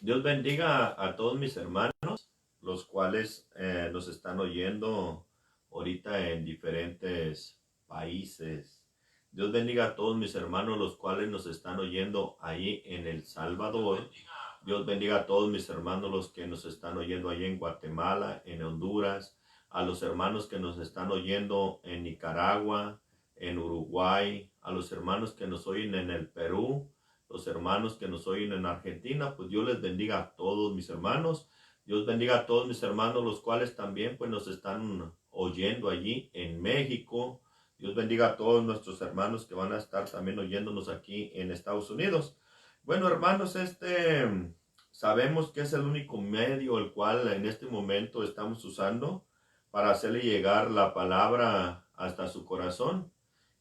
Dios bendiga a todos mis hermanos, los cuales nos están oyendo ahorita en diferentes países. Dios bendiga a todos mis hermanos, los cuales nos están oyendo ahí en El Salvador. Dios bendiga a todos mis hermanos, los que nos están oyendo ahí en Guatemala, en Honduras, a los hermanos que nos están oyendo en Nicaragua, en Uruguay, a los hermanos que nos oyen en el Perú, los hermanos que nos oyen en Argentina. Pues Dios les bendiga a todos mis hermanos. Dios bendiga a todos mis hermanos, los cuales también pues nos están oyendo allí en México. Dios bendiga a todos nuestros hermanos que van a estar también oyéndonos aquí en Estados Unidos. Bueno, hermanos, sabemos que es el único medio el cual en este momento estamos usando para hacerle llegar la palabra hasta su corazón.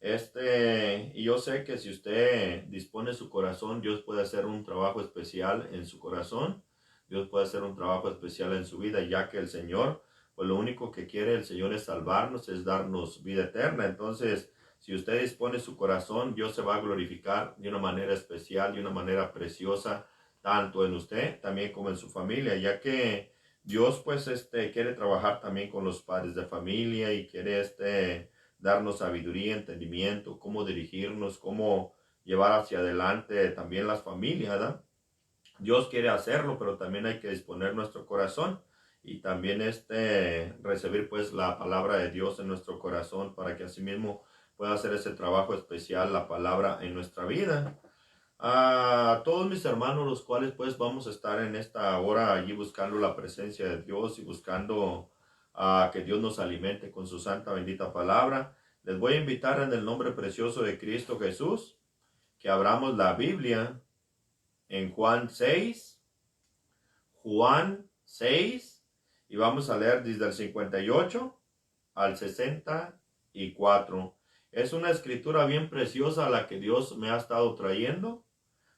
Y yo sé que si usted dispone su corazón, Dios puede hacer un trabajo especial en su corazón. Dios puede hacer un trabajo especial en su vida, ya que el Señor, pues lo único que quiere el Señor es salvarnos, es darnos vida eterna. Entonces, si usted dispone su corazón, Dios se va a glorificar de una manera especial, de una manera preciosa, tanto en usted también como en su familia, ya que Dios pues quiere trabajar también con los padres de familia y quiere darnos sabiduría, entendimiento, cómo dirigirnos, cómo llevar hacia adelante también las familias, ¿verdad? Dios quiere hacerlo, pero también hay que disponer nuestro corazón y también recibir pues la palabra de Dios en nuestro corazón para que así mismo pueda hacer ese trabajo especial, la palabra en nuestra vida. A todos mis hermanos, los cuales pues vamos a estar en esta hora allí buscando la presencia de Dios y buscando que Dios nos alimente con su santa bendita palabra. Les voy a invitar en el nombre precioso de Cristo Jesús que abramos la Biblia en Juan 6, y vamos a leer desde el 58 al 64. Es una escritura bien preciosa la que Dios me ha estado trayendo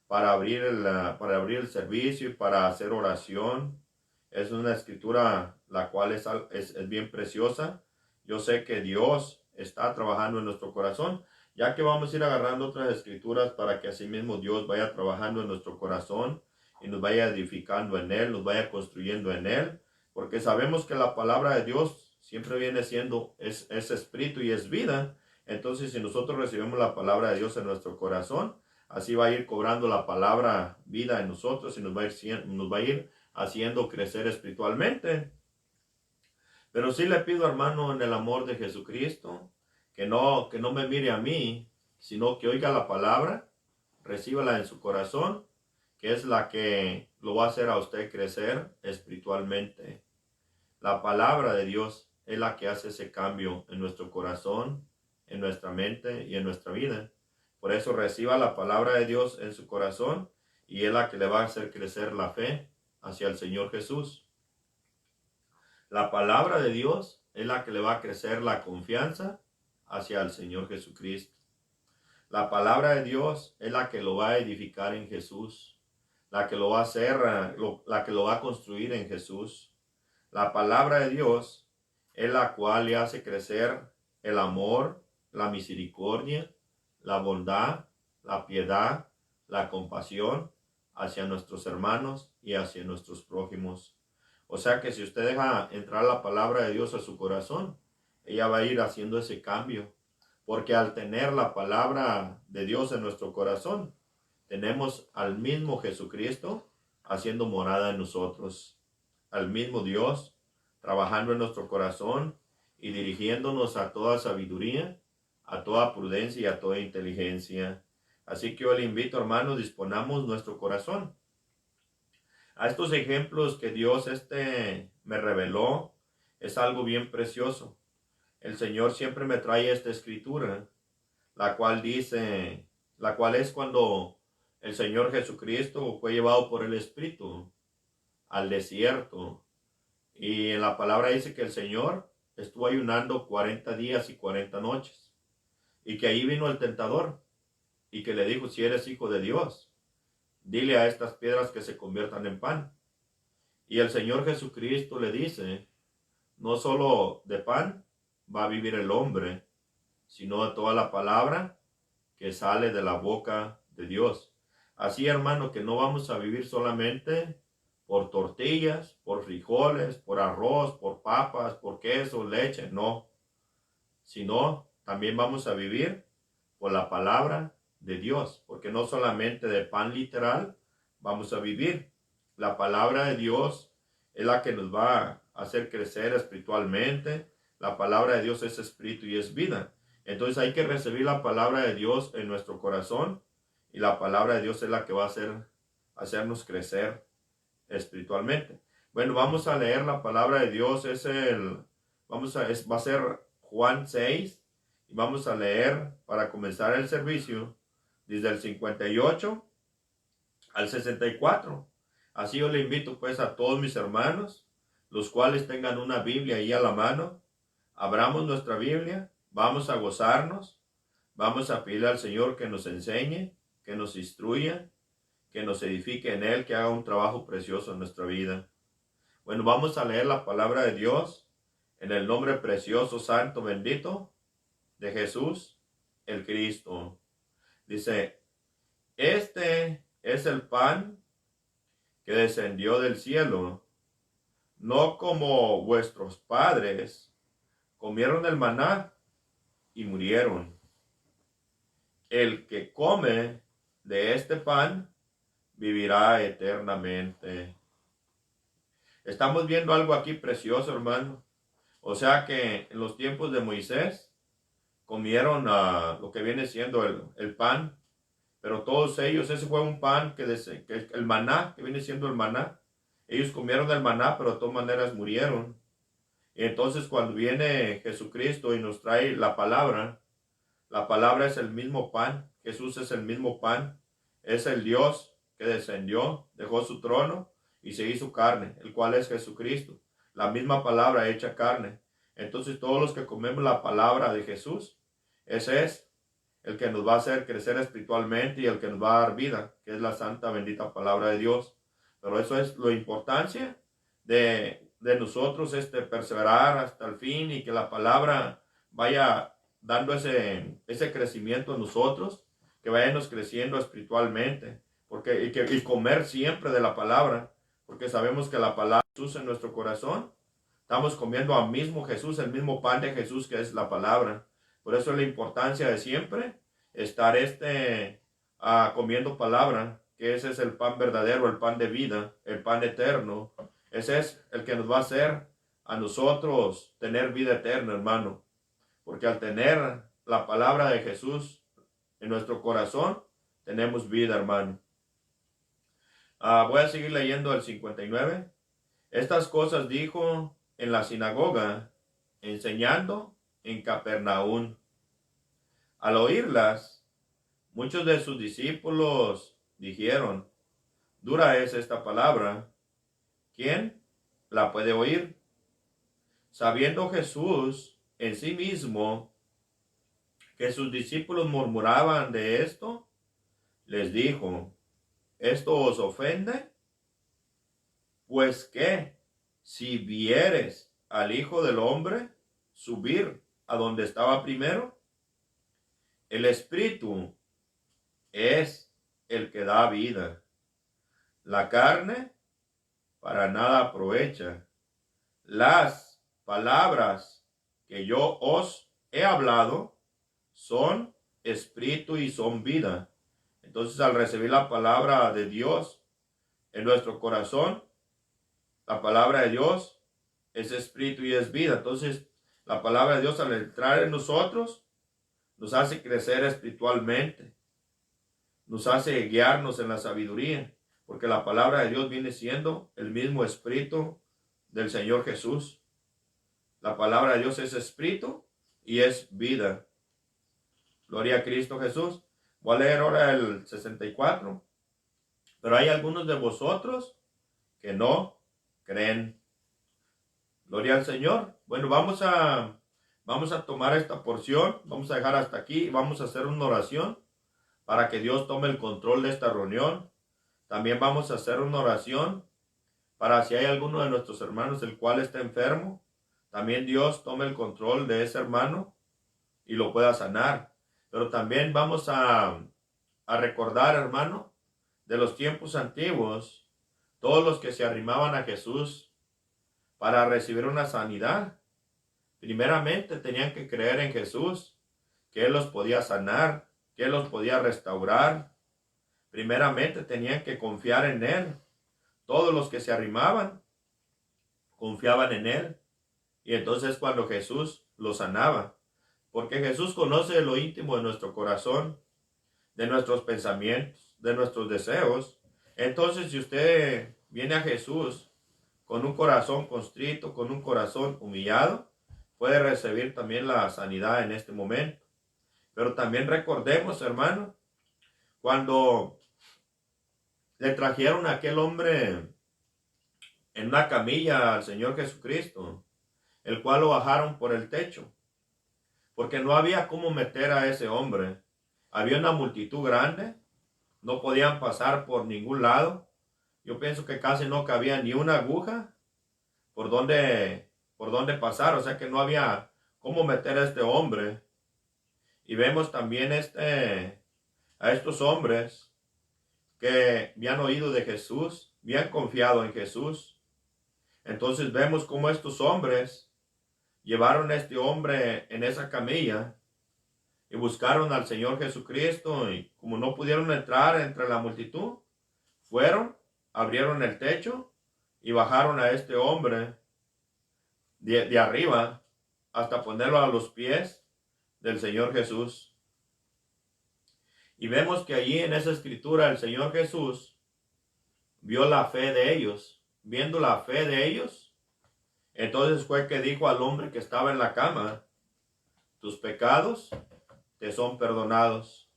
para abrir el servicio y para hacer oración. Es una escritura la cual es bien preciosa. Yo sé que Dios está trabajando en nuestro corazón, ya que vamos a ir agarrando otras escrituras para que así mismo Dios vaya trabajando en nuestro corazón y nos vaya edificando en Él, nos vaya construyendo en Él, porque sabemos que la palabra de Dios siempre viene siendo, es espíritu y es vida. Entonces, si nosotros recibimos la palabra de Dios en nuestro corazón, así va a ir cobrando la palabra vida en nosotros y nos va a ir haciendo crecer espiritualmente. Pero sí le pido, hermano, en el amor de Jesucristo, que no me mire a mí, sino que oiga la palabra, recíbala en su corazón, que es la que lo va a hacer a usted crecer espiritualmente. La palabra de Dios es la que hace ese cambio en nuestro corazón, en nuestra mente y en nuestra vida. Por eso reciba la palabra de Dios en su corazón y es la que le va a hacer crecer la fe hacia el Señor Jesús. La palabra de Dios es la que le va a crecer la confianza hacia el Señor Jesucristo. La palabra de Dios es la que lo va a edificar en Jesús, la que lo va a hacer, la que lo va a construir en Jesús. La palabra de Dios es la cual le hace crecer el amor, la misericordia, la bondad, la piedad, la compasión hacia nuestros hermanos y hacia nuestros prójimos. O sea que si usted deja entrar la palabra de Dios a su corazón, ella va a ir haciendo ese cambio. Porque al tener la palabra de Dios en nuestro corazón, tenemos al mismo Jesucristo haciendo morada en nosotros, al mismo Dios trabajando en nuestro corazón y dirigiéndonos a toda sabiduría, a toda prudencia y a toda inteligencia. Así que yo le invito, hermanos, disponamos nuestro corazón a estos ejemplos que Dios me reveló. Es algo bien precioso. El Señor siempre me trae esta escritura, la cual es cuando el Señor Jesucristo fue llevado por el Espíritu al desierto. Y en la palabra dice que el Señor estuvo ayunando 40 días y 40 noches. Y que ahí vino el tentador y que le dijo, si eres hijo de Dios, dile a estas piedras que se conviertan en pan. Y el Señor Jesucristo le dice, no solo de pan va a vivir el hombre, sino de toda la palabra que sale de la boca de Dios. Así, hermano, que no vamos a vivir solamente por tortillas, por frijoles, por arroz, por papas, por queso, leche, no. Sino también vamos a vivir por la palabra de Dios, porque no solamente de pan literal vamos a vivir. La palabra de Dios es la que nos va a hacer crecer espiritualmente. La palabra de Dios es espíritu y es vida. Entonces hay que recibir la palabra de Dios en nuestro corazón, y la palabra de Dios es la que va a hacernos crecer espiritualmente. Bueno, vamos a leer la palabra de Dios. Va a ser Juan 6, y vamos a leer para comenzar el servicio desde el 58 al 64. Así yo le invito pues a todos mis hermanos, los cuales tengan una Biblia ahí a la mano. Abramos nuestra Biblia, vamos a gozarnos, vamos a pedirle al Señor que nos enseñe, que nos instruya, que nos edifique en Él, que haga un trabajo precioso en nuestra vida. Bueno, vamos a leer la palabra de Dios en el nombre precioso, santo, bendito de Jesús, el Cristo. Dice, este es el pan que descendió del cielo, no como vuestros padres comieron el maná y murieron. El que come de este pan vivirá eternamente. Estamos viendo algo aquí precioso, hermano. O sea que en los tiempos de Moisés comieron lo que viene siendo el pan, pero todos ellos, ese fue un pan que el maná, que viene siendo el maná, ellos comieron el maná, pero de todas maneras murieron. Y entonces cuando viene Jesucristo y nos trae la palabra es el mismo pan. Jesús es el mismo pan, es el Dios que descendió, dejó su trono y se hizo carne, el cual es Jesucristo, la misma palabra hecha carne. Entonces todos los que comemos la palabra de Jesús, ese es el que nos va a hacer crecer espiritualmente y el que nos va a dar vida, que es la santa bendita palabra de Dios. Pero eso es la importancia de nosotros, perseverar hasta el fin, y que la palabra vaya dando ese crecimiento en nosotros, que vayamos creciendo espiritualmente, y comer siempre de la palabra, porque sabemos que la palabra de Jesús en nuestro corazón, estamos comiendo al mismo Jesús, el mismo pan de Jesús que es la palabra. Por eso es la importancia de siempre estar comiendo palabra, que ese es el pan verdadero, el pan de vida, el pan eterno. Ese es el que nos va a hacer a nosotros tener vida eterna, hermano. Porque al tener la palabra de Jesús en nuestro corazón, tenemos vida, hermano. Voy a seguir leyendo el 59. Estas cosas dijo en la sinagoga, enseñando en Capernaum. Al oírlas, muchos de sus discípulos dijeron, dura es esta palabra, ¿quién la puede oír? Sabiendo Jesús en sí mismo que sus discípulos murmuraban de esto, les dijo, ¿esto os ofende? Pues qué, si vieres al Hijo del Hombre subir a donde estaba primero, el Espíritu es el que da vida. La carne para nada aprovecha. Las palabras que yo os he hablado son espíritu y son vida. Entonces, al recibir la palabra de Dios en nuestro corazón, la palabra de Dios es espíritu y es vida. Entonces, la palabra de Dios al entrar en nosotros nos hace crecer espiritualmente, nos hace guiarnos en la sabiduría, porque la palabra de Dios viene siendo el mismo espíritu del Señor Jesús. La palabra de Dios es espíritu y es vida. Gloria a Cristo Jesús. Voy a leer ahora el 64. Pero hay algunos de vosotros que no creen. Gloria al Señor. Bueno, vamos a tomar esta porción. Vamos a dejar hasta aquí y vamos a hacer una oración para que Dios tome el control de esta reunión. También vamos a hacer una oración para si hay alguno de nuestros hermanos el cual está enfermo, también Dios tome el control de ese hermano y lo pueda sanar. Pero también vamos a recordar, hermano, de los tiempos antiguos, todos los que se arrimaban a Jesús para recibir una sanidad, primeramente tenían que creer en Jesús, que Él los podía sanar, que Él los podía restaurar. Primeramente tenían que confiar en Él. Todos los que se arrimaban confiaban en Él. Y entonces cuando Jesús los sanaba, porque Jesús conoce lo íntimo de nuestro corazón, de nuestros pensamientos, de nuestros deseos. Entonces, si usted viene a Jesús con un corazón constrito, con un corazón humillado, puede recibir también la sanidad en este momento. Pero también recordemos, hermano, cuando le trajeron a aquel hombre en una camilla al Señor Jesucristo, el cual lo bajaron por el techo, porque no había cómo meter a ese hombre. Había una multitud grande, no podían pasar por ningún lado. Yo pienso que casi no cabía ni una aguja por donde pasar, o sea que no había cómo meter a este hombre. Y vemos también a estos hombres que habían oído de Jesús, habían confiado en Jesús. Entonces vemos cómo estos hombres llevaron a este hombre en esa camilla y buscaron al Señor Jesucristo, y como no pudieron entrar entre la multitud, fueron, abrieron el techo y bajaron a este hombre de arriba hasta ponerlo a los pies del Señor Jesús. Y vemos que allí en esa escritura el Señor Jesús vio la fe de ellos. Viendo la fe de ellos, entonces fue que dijo al hombre que estaba en la cama: tus pecados te son perdonados.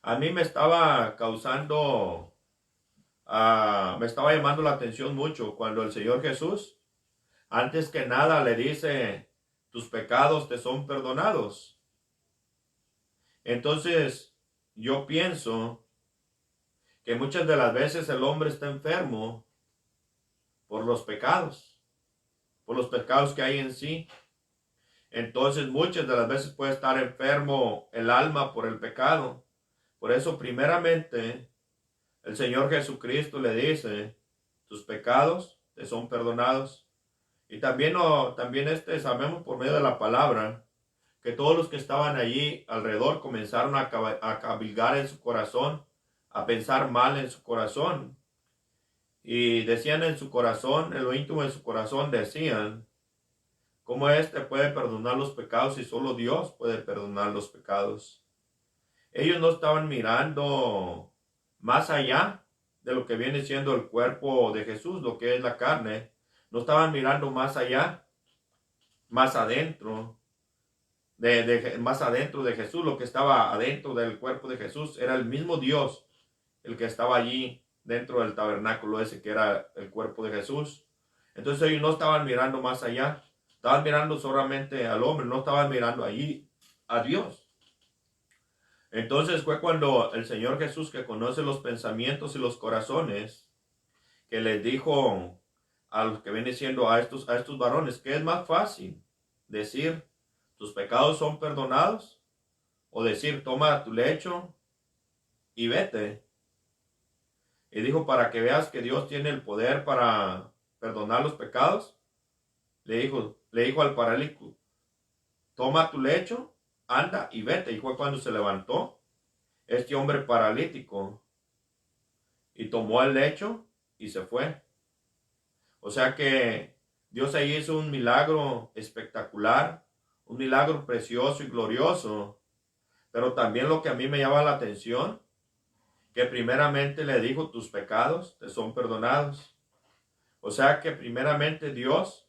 A mí me estaba causando, me estaba llamando la atención mucho cuando el Señor Jesús, antes que nada, le dice: tus pecados te son perdonados. Entonces, yo pienso que muchas de las veces el hombre está enfermo por los pecados que hay en sí. Entonces, muchas de las veces puede estar enfermo el alma por el pecado. Por eso, primeramente, el Señor Jesucristo le dice: tus pecados te son perdonados. Y también, sabemos por medio de la palabra que todos los que estaban allí alrededor comenzaron a cavilgar en su corazón, a pensar mal en su corazón. Y decían en su corazón, en lo íntimo de su corazón, decían: ¿cómo puede perdonar los pecados si solo Dios puede perdonar los pecados? Ellos no estaban mirando más allá de lo que viene siendo el cuerpo de Jesús, lo que es la carne. No estaban mirando más allá, más adentro, más adentro de Jesús. Lo que estaba adentro del cuerpo de Jesús era el mismo Dios, el que estaba allí dentro del tabernáculo ese que era el cuerpo de Jesús. Entonces ellos no estaban mirando más allá, estaban mirando solamente al hombre, no estaban mirando allí a Dios. Entonces fue cuando el Señor Jesús, que conoce los pensamientos y los corazones, que les dijo a los que vienen siendo a estos varones, que es más fácil decir: tus pecados son perdonados, o decir: toma tu lecho y vete. Y dijo: para que veas que Dios tiene el poder para perdonar los pecados, le dijo al paralítico: toma tu lecho, anda y vete. Y fue cuando se levantó este hombre paralítico y tomó el lecho y se fue. O sea que Dios ahí hizo un milagro espectacular, un milagro precioso y glorioso. Pero también lo que a mí me llama la atención, que primeramente le dijo: tus pecados te son perdonados. O sea que primeramente Dios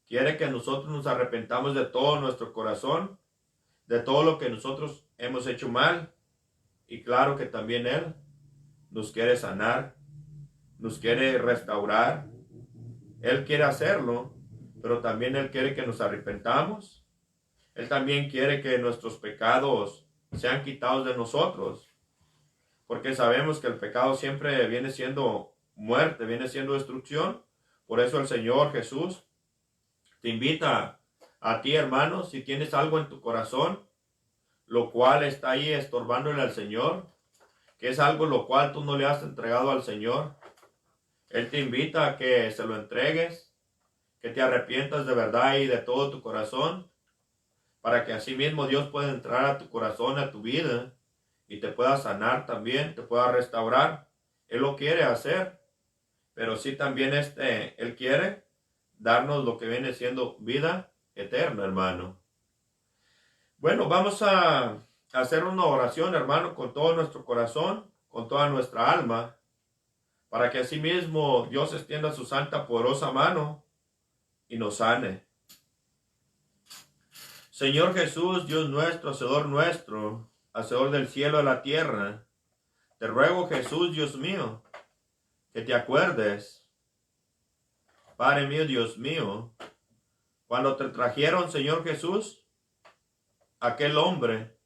quiere que nosotros nos arrepentamos de todo nuestro corazón, de todo lo que nosotros hemos hecho mal. Y claro que también Él nos quiere sanar, nos quiere restaurar. Él quiere hacerlo, pero también Él quiere que nos arrepentamos. Él también quiere que nuestros pecados sean quitados de nosotros, porque sabemos que el pecado siempre viene siendo muerte, viene siendo destrucción. Por eso el Señor Jesús te invita a ti, hermano, si tienes algo en tu corazón, lo cual está ahí estorbándole al Señor, que es algo lo cual tú no le has entregado al Señor, Él te invita a que se lo entregues, que te arrepientas de verdad y de todo tu corazón, para que así mismo Dios pueda entrar a tu corazón, a tu vida, y te pueda sanar también, te pueda restaurar. Él lo quiere hacer, pero sí también Él quiere darnos lo que viene siendo vida eterna, hermano. Bueno, vamos a hacer una oración, hermano, con todo nuestro corazón, con toda nuestra alma, para que así mismo Dios extienda su santa, poderosa mano y nos sane. Señor Jesús, Dios nuestro, Hacedor del cielo y la tierra, te ruego, Jesús, Dios mío, que te acuerdes, Padre mío, Dios mío, cuando te trajeron, Señor Jesús, aquel hombre,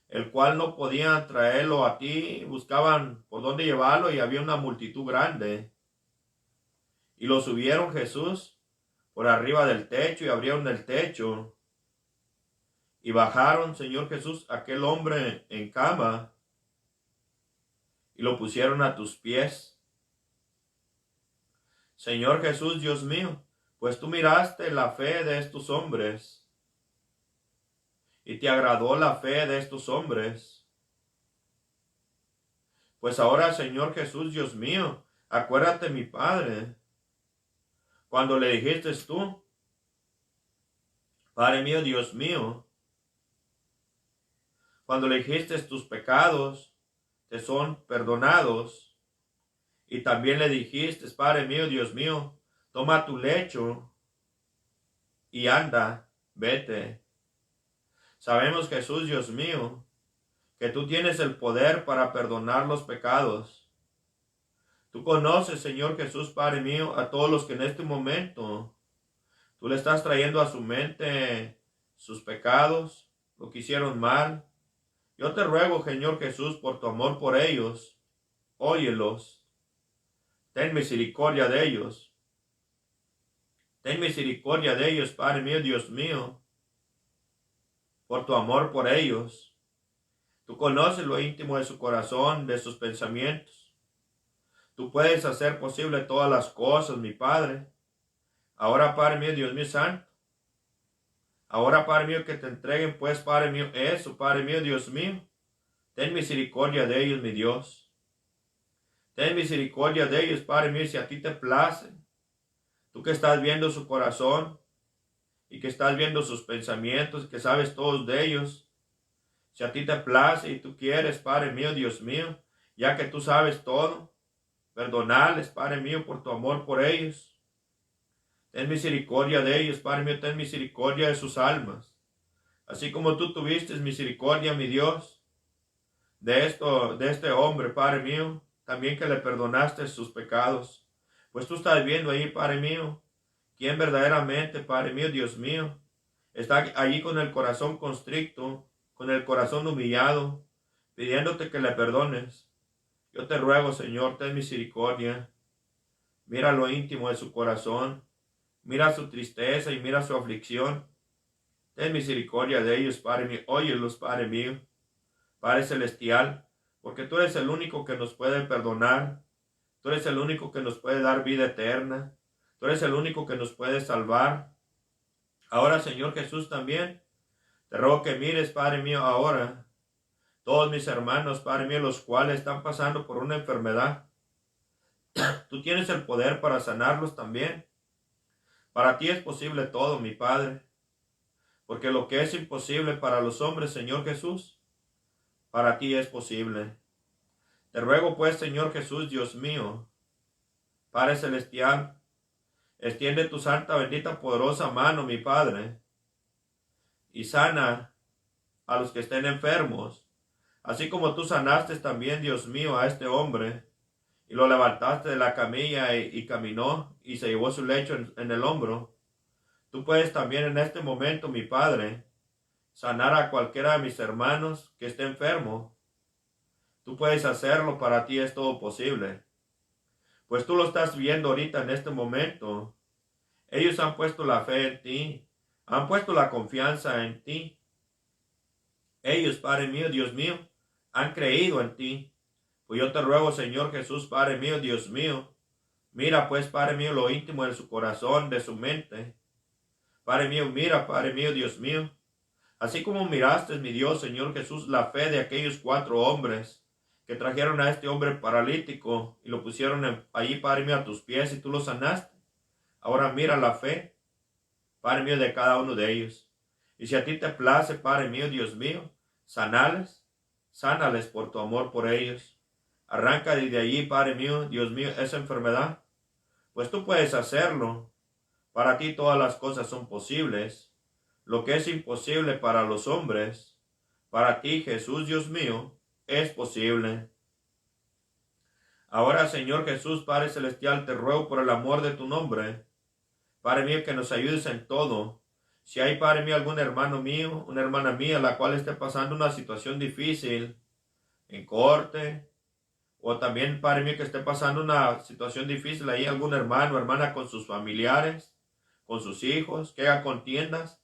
el cual no podían traerlo a ti, buscaban por dónde llevarlo y había una multitud grande. Y lo subieron, Jesús, por arriba del techo y abrieron el techo. Y bajaron, Señor Jesús, aquel hombre en cama y lo pusieron a tus pies. Señor Jesús, Dios mío, pues tú miraste la fe de estos hombres y te agradó la fe de estos hombres. Pues ahora, Señor Jesús, Dios mío, acuérdate, mi Padre, cuando le dijiste tú, Padre mío, Dios mío, cuando le dijiste tus pecados te son perdonados, y también le dijiste, Padre mío, Dios mío, toma tu lecho y anda, vete. Sabemos, Jesús, Dios mío, que tú tienes el poder para perdonar los pecados. Tú conoces, Señor Jesús, Padre mío, a todos los que en este momento tú le estás trayendo a su mente sus pecados, lo que hicieron mal. Yo te ruego, Señor Jesús, por tu amor por ellos, óyelos. Ten misericordia de ellos. Ten misericordia de ellos, Padre mío, Dios mío, por tu amor por ellos. Tú conoces lo íntimo de su corazón, de sus pensamientos. Tú puedes hacer posible todas las cosas, mi Padre. Ahora, Padre mío, Dios mío santo. Ahora, Padre mío, que te entreguen, pues, Padre mío, eso, Padre mío, Dios mío. Ten misericordia de ellos, mi Dios. Ten misericordia de ellos, Padre mío, si a ti te place. Tú que estás viendo su corazón y que estás viendo sus pensamientos, que sabes todos de ellos. Si a ti te place y tú quieres, Padre mío, Dios mío, ya que tú sabes todo, perdonarles, Padre mío, por tu amor por ellos. Ten misericordia de ellos, Padre mío, ten misericordia de sus almas. Así como tú tuviste misericordia, mi Dios, de este hombre, Padre mío, también que le perdonaste sus pecados. Pues tú estás viendo ahí, Padre mío, quién verdaderamente, Padre mío, Dios mío, está allí con el corazón constricto, con el corazón humillado, pidiéndote que le perdones. Yo te ruego, Señor, ten misericordia. Mira lo íntimo de su corazón. Mira su tristeza y mira su aflicción. Ten misericordia de ellos, Padre mío. Óyelos, Padre mío. Padre celestial, porque tú eres el único que nos puede perdonar. Tú eres el único que nos puede dar vida eterna. Tú eres el único que nos puede salvar. Ahora, Señor Jesús, también te ruego que mires, Padre mío, ahora todos mis hermanos, Padre mío, los cuales están pasando por una enfermedad. Tú tienes el poder para sanarlos también. Para ti es posible todo, mi Padre, porque lo que es imposible para los hombres, Señor Jesús, para ti es posible. Te ruego pues, Señor Jesús, Dios mío, Padre celestial, extiende tu santa, bendita, poderosa mano, mi Padre, y sana a los que estén enfermos, así como tú sanaste también, Dios mío, a este hombre, y lo levantaste de la camilla y caminó y se llevó su lecho en el hombro. Tú puedes también en este momento, mi Padre, sanar a cualquiera de mis hermanos que esté enfermo. Tú puedes hacerlo, para ti es todo posible. Pues tú lo estás viendo ahorita en este momento. Ellos han puesto la fe en ti, han puesto la confianza en ti. Ellos, Padre mío, Dios mío, han creído en ti. Pues yo te ruego, Señor Jesús, Padre mío, Dios mío, Mira pues, Padre mío, lo íntimo de su corazón, de su mente. Padre mío, mira, Padre mío, Dios mío. Así como miraste, mi Dios, Señor Jesús, la fe de aquellos 4 hombres que trajeron a este hombre paralítico y lo pusieron allí, Padre mío, a tus pies y tú lo sanaste. Ahora mira la fe, Padre mío, de cada uno de ellos. Y si a ti te place, Padre mío, Dios mío, sánales por tu amor por ellos. Arranca desde allí, Padre mío, Dios mío, esa enfermedad. Pues tú puedes hacerlo. Para ti todas las cosas son posibles. Lo que es imposible para los hombres, para ti, Jesús, Dios mío, es posible. Ahora, Señor Jesús, Padre Celestial, te ruego por el amor de tu nombre, Padre mío, que nos ayudes en todo. Si hay, Padre mío, algún hermano mío, una hermana mía, la cual esté pasando una situación difícil en corte, o también, Padre mío, que esté pasando una situación difícil ahí, algún hermano o hermana con sus familiares, con sus hijos, que haga contiendas.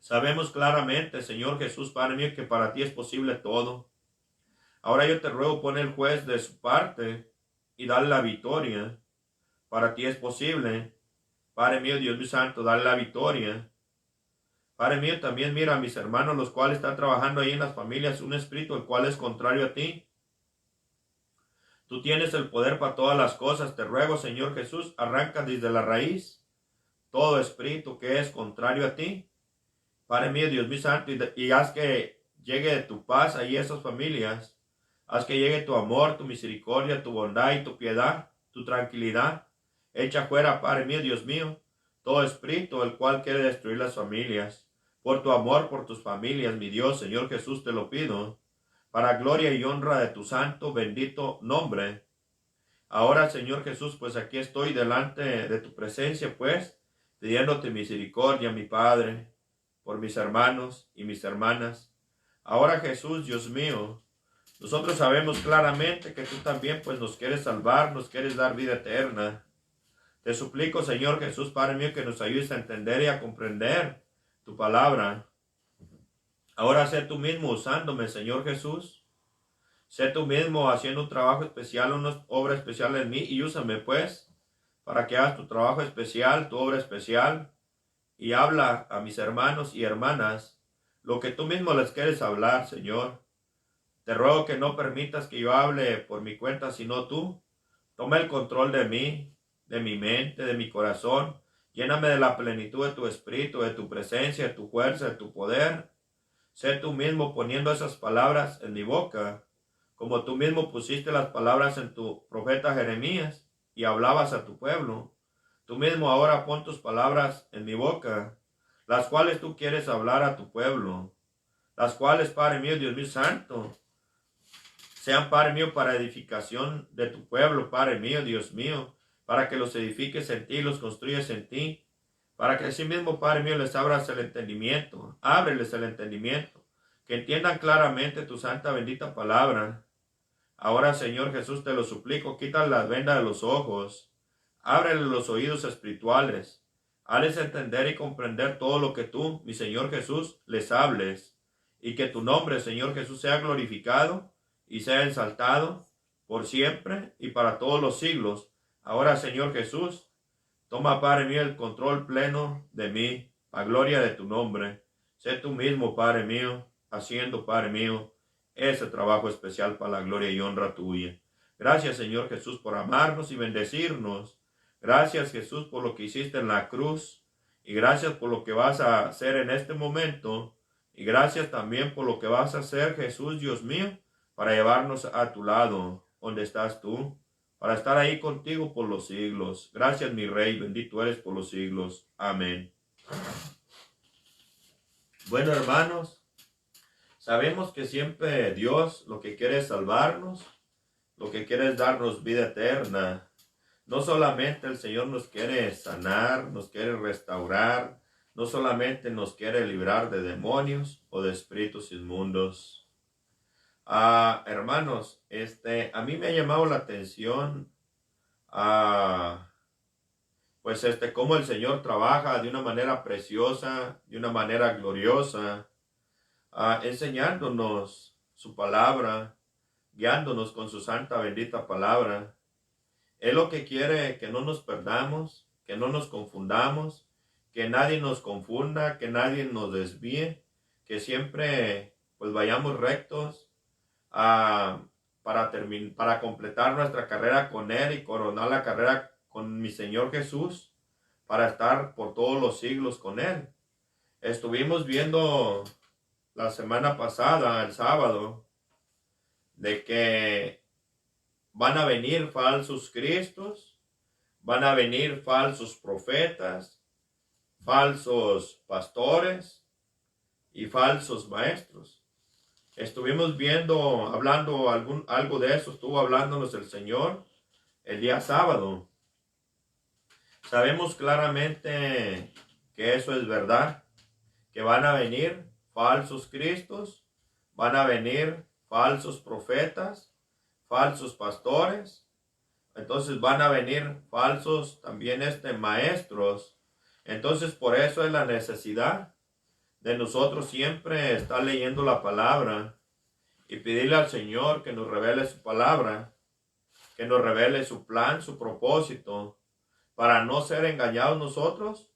Sabemos claramente, Señor Jesús, Padre mío, que para ti es posible todo. Ahora yo te ruego, pon el juez de su parte y dale la victoria. Para ti es posible. Padre mío, Dios mío santo, dale la victoria. Padre mío, también mira a mis hermanos, los cuales están trabajando ahí en las familias, un espíritu el cual es contrario a ti. Tú tienes el poder para todas las cosas. Te ruego, Señor Jesús, arranca desde la raíz todo espíritu que es contrario a ti. Padre mío, Dios mío santo, y haz que llegue tu paz ahí a esas familias. Haz que llegue tu amor, tu misericordia, tu bondad y tu piedad, tu tranquilidad. Echa fuera, Padre mío, Dios mío, todo espíritu el cual quiere destruir las familias. Por tu amor, por tus familias, mi Dios, Señor Jesús, te lo pido, para gloria y honra de tu santo, bendito nombre. Ahora, Señor Jesús, pues aquí estoy delante de tu presencia, pues, pidiéndote misericordia, mi Padre, por mis hermanos y mis hermanas. Ahora, Jesús, Dios mío, nosotros sabemos claramente que tú también pues nos quieres salvar, nos quieres dar vida eterna. Te suplico, Señor Jesús, Padre mío, que nos ayudes a entender y a comprender tu palabra. Ahora sé tú mismo usándome, Señor Jesús. Sé tú mismo haciendo un trabajo especial, una obra especial en mí y úsame pues para que hagas tu trabajo especial, tu obra especial y habla a mis hermanos y hermanas lo que tú mismo les quieres hablar, Señor. Te ruego que no permitas que yo hable por mi cuenta, sino tú. Toma el control de mí, de mi mente, de mi corazón. Lléname de la plenitud de tu espíritu, de tu presencia, de tu fuerza, de tu poder. Sé tú mismo poniendo esas palabras en mi boca, como tú mismo pusiste las palabras en tu profeta Jeremías y hablabas a tu pueblo. Tú mismo ahora pon tus palabras en mi boca, las cuales tú quieres hablar a tu pueblo, las cuales, Padre mío, Dios mío santo, sean, Padre mío, para edificación de tu pueblo, Padre mío, Dios mío, para que los edifiques en ti, los construyes en ti, para que así mismo, Padre mío, les abras el entendimiento, ábreles el entendimiento, que entiendan claramente tu santa bendita palabra. Ahora, Señor Jesús, te lo suplico, quita las vendas de los ojos, ábreles los oídos espirituales, hazles entender y comprender todo lo que tú, mi Señor Jesús, les hables, y que tu nombre, Señor Jesús, sea glorificado y sea exaltado por siempre y para todos los siglos. Ahora, Señor Jesús, toma, Padre mío, el control pleno de mí, a gloria de tu nombre. Sé tú mismo, Padre mío, haciendo, Padre mío, ese trabajo especial para la gloria y honra tuya. Gracias, Señor Jesús, por amarnos y bendecirnos. Gracias, Jesús, por lo que hiciste en la cruz. Y gracias por lo que vas a hacer en este momento. Y gracias también por lo que vas a hacer, Jesús, Dios mío, para llevarnos a tu lado, donde estás tú, para estar ahí contigo por los siglos. Gracias, mi Rey, bendito eres por los siglos. Amén. Bueno, hermanos, sabemos que siempre Dios lo que quiere es salvarnos, lo que quiere es darnos vida eterna. No solamente el Señor nos quiere sanar, nos quiere restaurar, no solamente nos quiere librar de demonios o de espíritus inmundos. Hermanos, a mí me ha llamado la atención, pues cómo el Señor trabaja de una manera preciosa, de una manera gloriosa, enseñándonos su palabra, guiándonos con su santa bendita palabra. Él lo que quiere que no nos perdamos, que no nos confundamos, que nadie nos confunda, que nadie nos desvíe, que siempre pues vayamos rectos a, para completar nuestra carrera con Él y coronar la carrera con mi Señor Jesús, para estar por todos los siglos con Él. Estuvimos viendo la semana pasada, el sábado, de que van a venir falsos cristos, van a venir falsos profetas, falsos pastores y falsos maestros. Estuvimos viendo, hablando algo de eso, estuvo hablándonos el Señor el día sábado. Sabemos claramente que eso es verdad, que van a venir falsos cristos, van a venir falsos profetas, falsos pastores, entonces van a venir falsos también maestros. Entonces por eso es la necesidad de nosotros siempre estar leyendo la palabra y pedirle al Señor que nos revele su palabra, que nos revele su plan, su propósito, para no ser engañados nosotros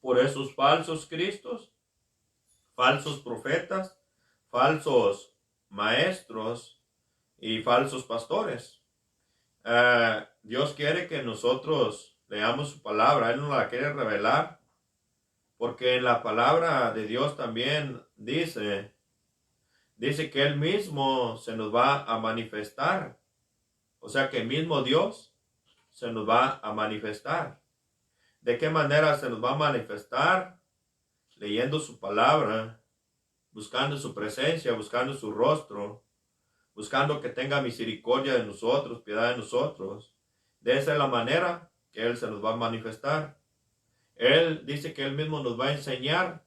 por esos falsos cristos, falsos profetas, falsos maestros y falsos pastores. Dios quiere que nosotros leamos su palabra, Él nos la quiere revelar, porque en la palabra de Dios también dice que Él mismo se nos va a manifestar. O sea que el mismo Dios se nos va a manifestar. ¿De qué manera se nos va a manifestar? Leyendo su palabra, buscando su presencia, buscando su rostro, buscando que tenga misericordia de nosotros, piedad de nosotros. De esa es la manera que Él se nos va a manifestar. Él dice que Él mismo nos va a enseñar.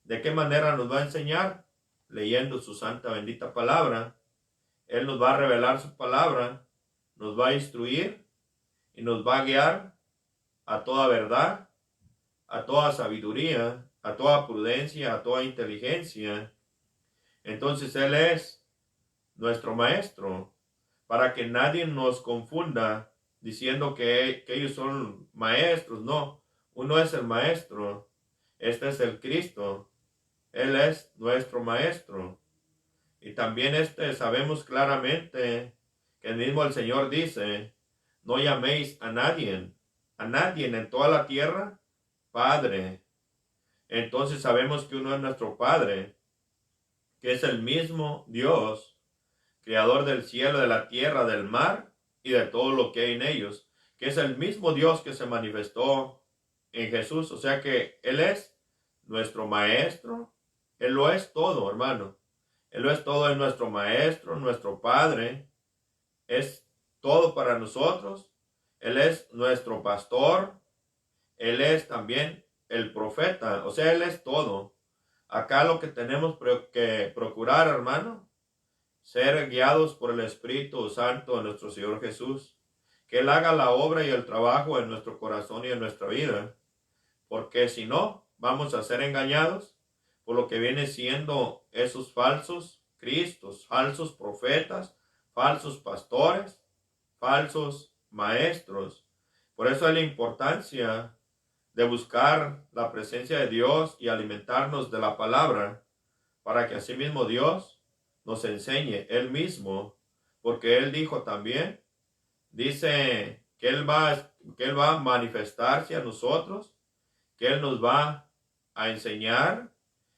¿De qué manera nos va a enseñar? Leyendo su santa bendita palabra. Él nos va a revelar su palabra, nos va a instruir y nos va a guiar a toda verdad, a toda sabiduría, a toda prudencia, a toda inteligencia. Entonces Él es nuestro maestro, para que nadie nos confunda diciendo que ellos son maestros. No, uno es el maestro, este es el Cristo, Él es nuestro maestro. Y también sabemos claramente que el mismo el Señor dice, no llaméis a nadie en toda la tierra, Padre. Entonces sabemos que uno es nuestro Padre, que es el mismo Dios, creador del cielo, de la tierra, del mar y de todo lo que hay en ellos, que es el mismo Dios que se manifestó en Jesús. O sea que Él es nuestro maestro, Él lo es todo, hermano. Él lo es todo, es nuestro maestro, nuestro Padre, es todo para nosotros. Él es nuestro pastor, Él es también el profeta, o sea, Él es todo. Acá lo que tenemos que procurar, hermano, ser guiados por el Espíritu Santo de nuestro Señor Jesús, que Él haga la obra y el trabajo en nuestro corazón y en nuestra vida, porque si no, vamos a ser engañados por lo que viene siendo esos falsos cristos, falsos profetas, falsos pastores, falsos maestros. Por eso hay la importancia de buscar la presencia de Dios y alimentarnos de la palabra, para que así mismo Dios nos enseñe Él mismo, porque Él dijo también, dice que Él va a manifestarse a nosotros, que Él nos va a enseñar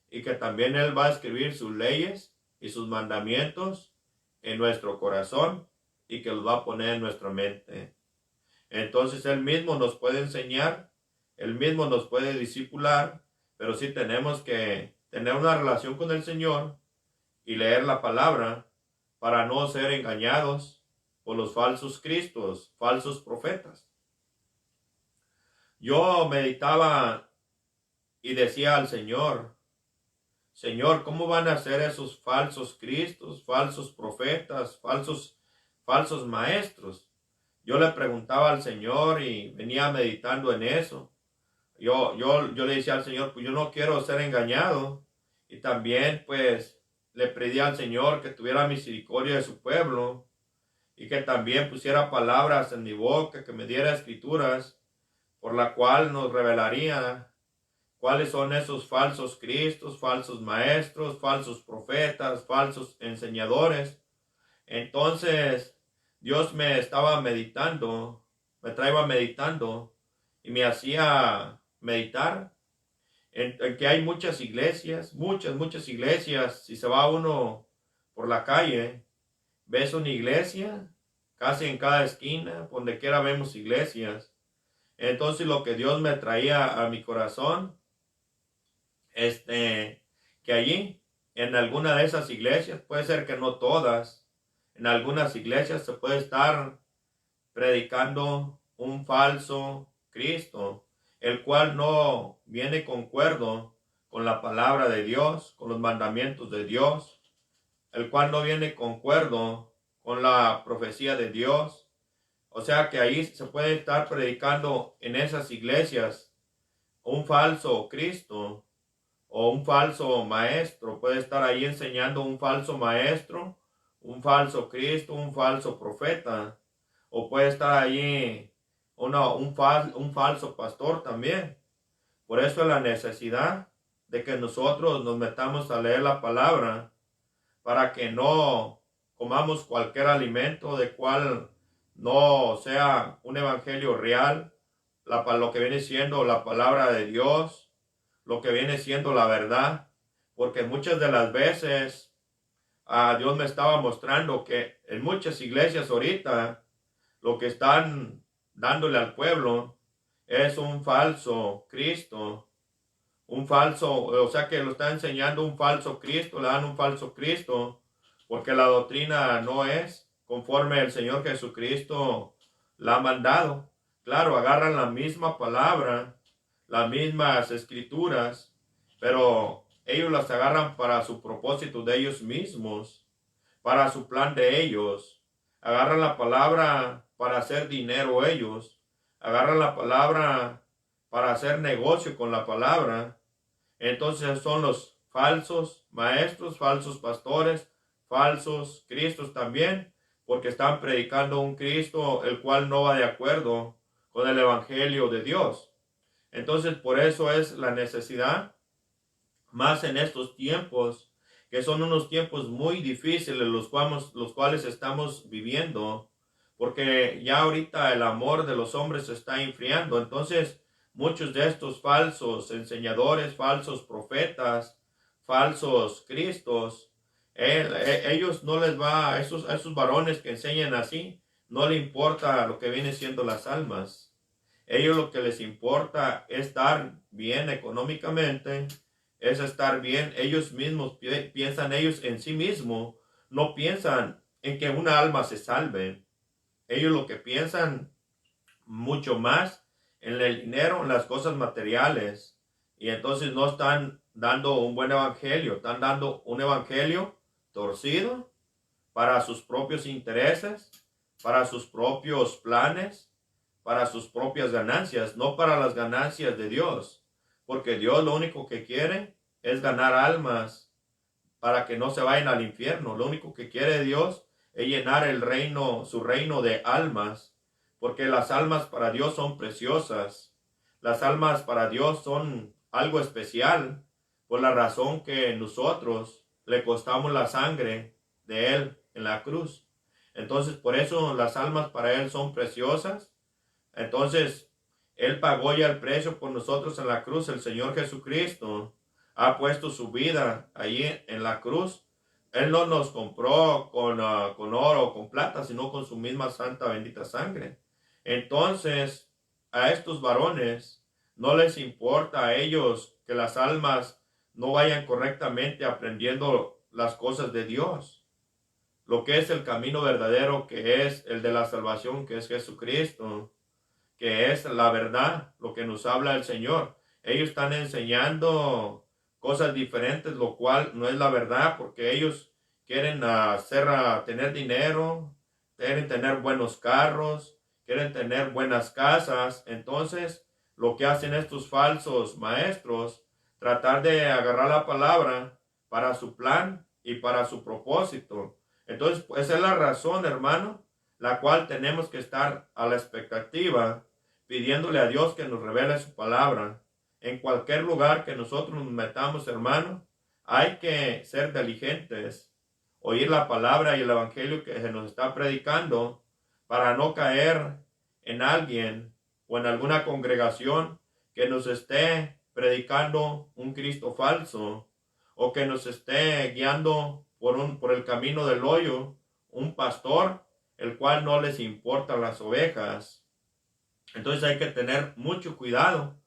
y que también Él va a escribir sus leyes y sus mandamientos en nuestro corazón y que los va a poner en nuestra mente. Entonces Él mismo nos puede enseñar, Él mismo nos puede discipular, pero sí tenemos que tener una relación con el Señor y leer la palabra para no ser engañados por los falsos cristos, falsos profetas. Yo meditaba y decía al Señor, Señor, ¿cómo van a ser esos falsos cristos, falsos profetas, falsos maestros? Yo le preguntaba al Señor y venía meditando en eso. Yo le decía al Señor, pues yo no quiero ser engañado. Y también pues le pedí al Señor que tuviera misericordia de su pueblo y que también pusiera palabras en mi boca, que me diera escrituras, por la cual nos revelaría cuáles son esos falsos cristos, falsos maestros, falsos profetas, falsos enseñadores. Entonces, Dios me estaba meditando, me traía meditando y me hacía meditar en que hay muchas iglesias, muchas iglesias. Si se va uno por la calle, ves una iglesia, casi en cada esquina, donde quiera vemos iglesias. Entonces lo que Dios me traía a mi corazón, que allí, en alguna de esas iglesias, puede ser que no todas, en algunas iglesias se puede estar predicando un falso Cristo, el cual no viene concuerdo con la palabra de Dios, con los mandamientos de Dios, el cual no viene concuerdo con la profecía de Dios. O sea que ahí se puede estar predicando en esas iglesias un falso Cristo o un falso maestro. Puede estar ahí enseñando un falso maestro, un falso Cristo, un falso profeta. O puede estar allí un falso pastor también. Por eso es la necesidad de que nosotros nos metamos a leer la palabra para que no comamos cualquier alimento de cual no sea un evangelio real, lo que viene siendo la palabra de Dios, lo que viene siendo la verdad, porque muchas de las veces Dios me estaba mostrando que en muchas iglesias ahorita lo que están dándole al pueblo es un falso Cristo, un falso, o sea que lo está enseñando un falso Cristo, le dan un falso Cristo, porque la doctrina no es conforme el Señor Jesucristo la ha mandado. Claro, agarran la misma palabra, las mismas escrituras, pero ellos las agarran para su propósito de ellos mismos, para su plan de ellos. Agarran la palabra para hacer dinero ellos. Agarran la palabra para hacer negocio con la palabra. Entonces son los falsos maestros, falsos pastores, falsos cristos también, porque están predicando un Cristo el cual no va de acuerdo con el evangelio de Dios. Entonces por eso es la necesidad, más en estos tiempos, que son unos tiempos muy difíciles los cuales estamos viviendo, porque ya ahorita el amor de los hombres se está enfriando. Entonces muchos de estos falsos enseñadores, falsos profetas, falsos cristos, ellos no les va, a esos varones que enseñan así, no le importa lo que viene siendo las almas. Ellos lo que les importa es estar bien económicamente, es estar bien. Ellos mismos piensan ellos en sí mismos, no piensan en que una alma se salve. Ellos lo que piensan mucho más en el dinero, en las cosas materiales. Y entonces no están dando un buen evangelio, están dando un evangelio torcido para sus propios intereses, para sus propios planes, para sus propias ganancias, no para las ganancias de Dios. Porque Dios lo único que quiere es ganar almas para que no se vayan al infierno. Lo único que quiere Dios es llenar el reino, su reino de almas, porque las almas para Dios son preciosas. Las almas para Dios son algo especial, por la razón que nosotros le costamos la sangre de Él en la cruz. Entonces, por eso las almas para Él son preciosas. Entonces, Él pagó ya el precio por nosotros en la cruz. El Señor Jesucristo ha puesto su vida allí en la cruz. Él no nos compró con oro o con plata, sino con su misma santa bendita sangre. Entonces, a estos varones no les importa a ellos que las almas no vayan correctamente aprendiendo las cosas de Dios. Lo que es el camino verdadero, que es el de la salvación, que es Jesucristo, que es la verdad, lo que nos habla el Señor. Ellos están enseñando cosas diferentes, lo cual no es la verdad, porque ellos quieren tener dinero, quieren tener buenos carros, quieren tener buenas casas. Entonces, lo que hacen estos falsos maestros, tratar de agarrar la palabra para su plan y para su propósito. Entonces, esa es la razón, hermano, la cual tenemos que estar a la expectativa, pidiéndole a Dios que nos revele su palabra. En cualquier lugar que nosotros nos metamos, hermano, hay que ser diligentes, oír la palabra y el evangelio que se nos está predicando, para no caer en alguien o en alguna congregación que nos esté predicando un Cristo falso, o que nos esté guiando por el camino del hoyo, un pastor, el cual no les importa las ovejas. Entonces hay que tener mucho cuidado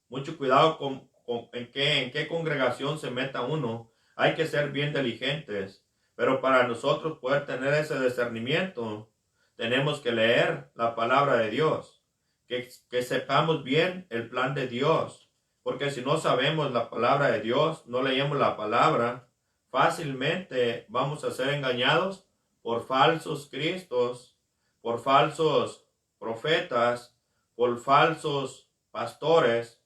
en qué congregación se meta uno. Hay que ser bien diligentes, pero para nosotros poder tener ese discernimiento, tenemos que leer la palabra de Dios, que sepamos bien el plan de Dios, porque si no sabemos la palabra de Dios, no leemos la palabra, fácilmente vamos a ser engañados por falsos cristos, por falsos profetas, por falsos pastores,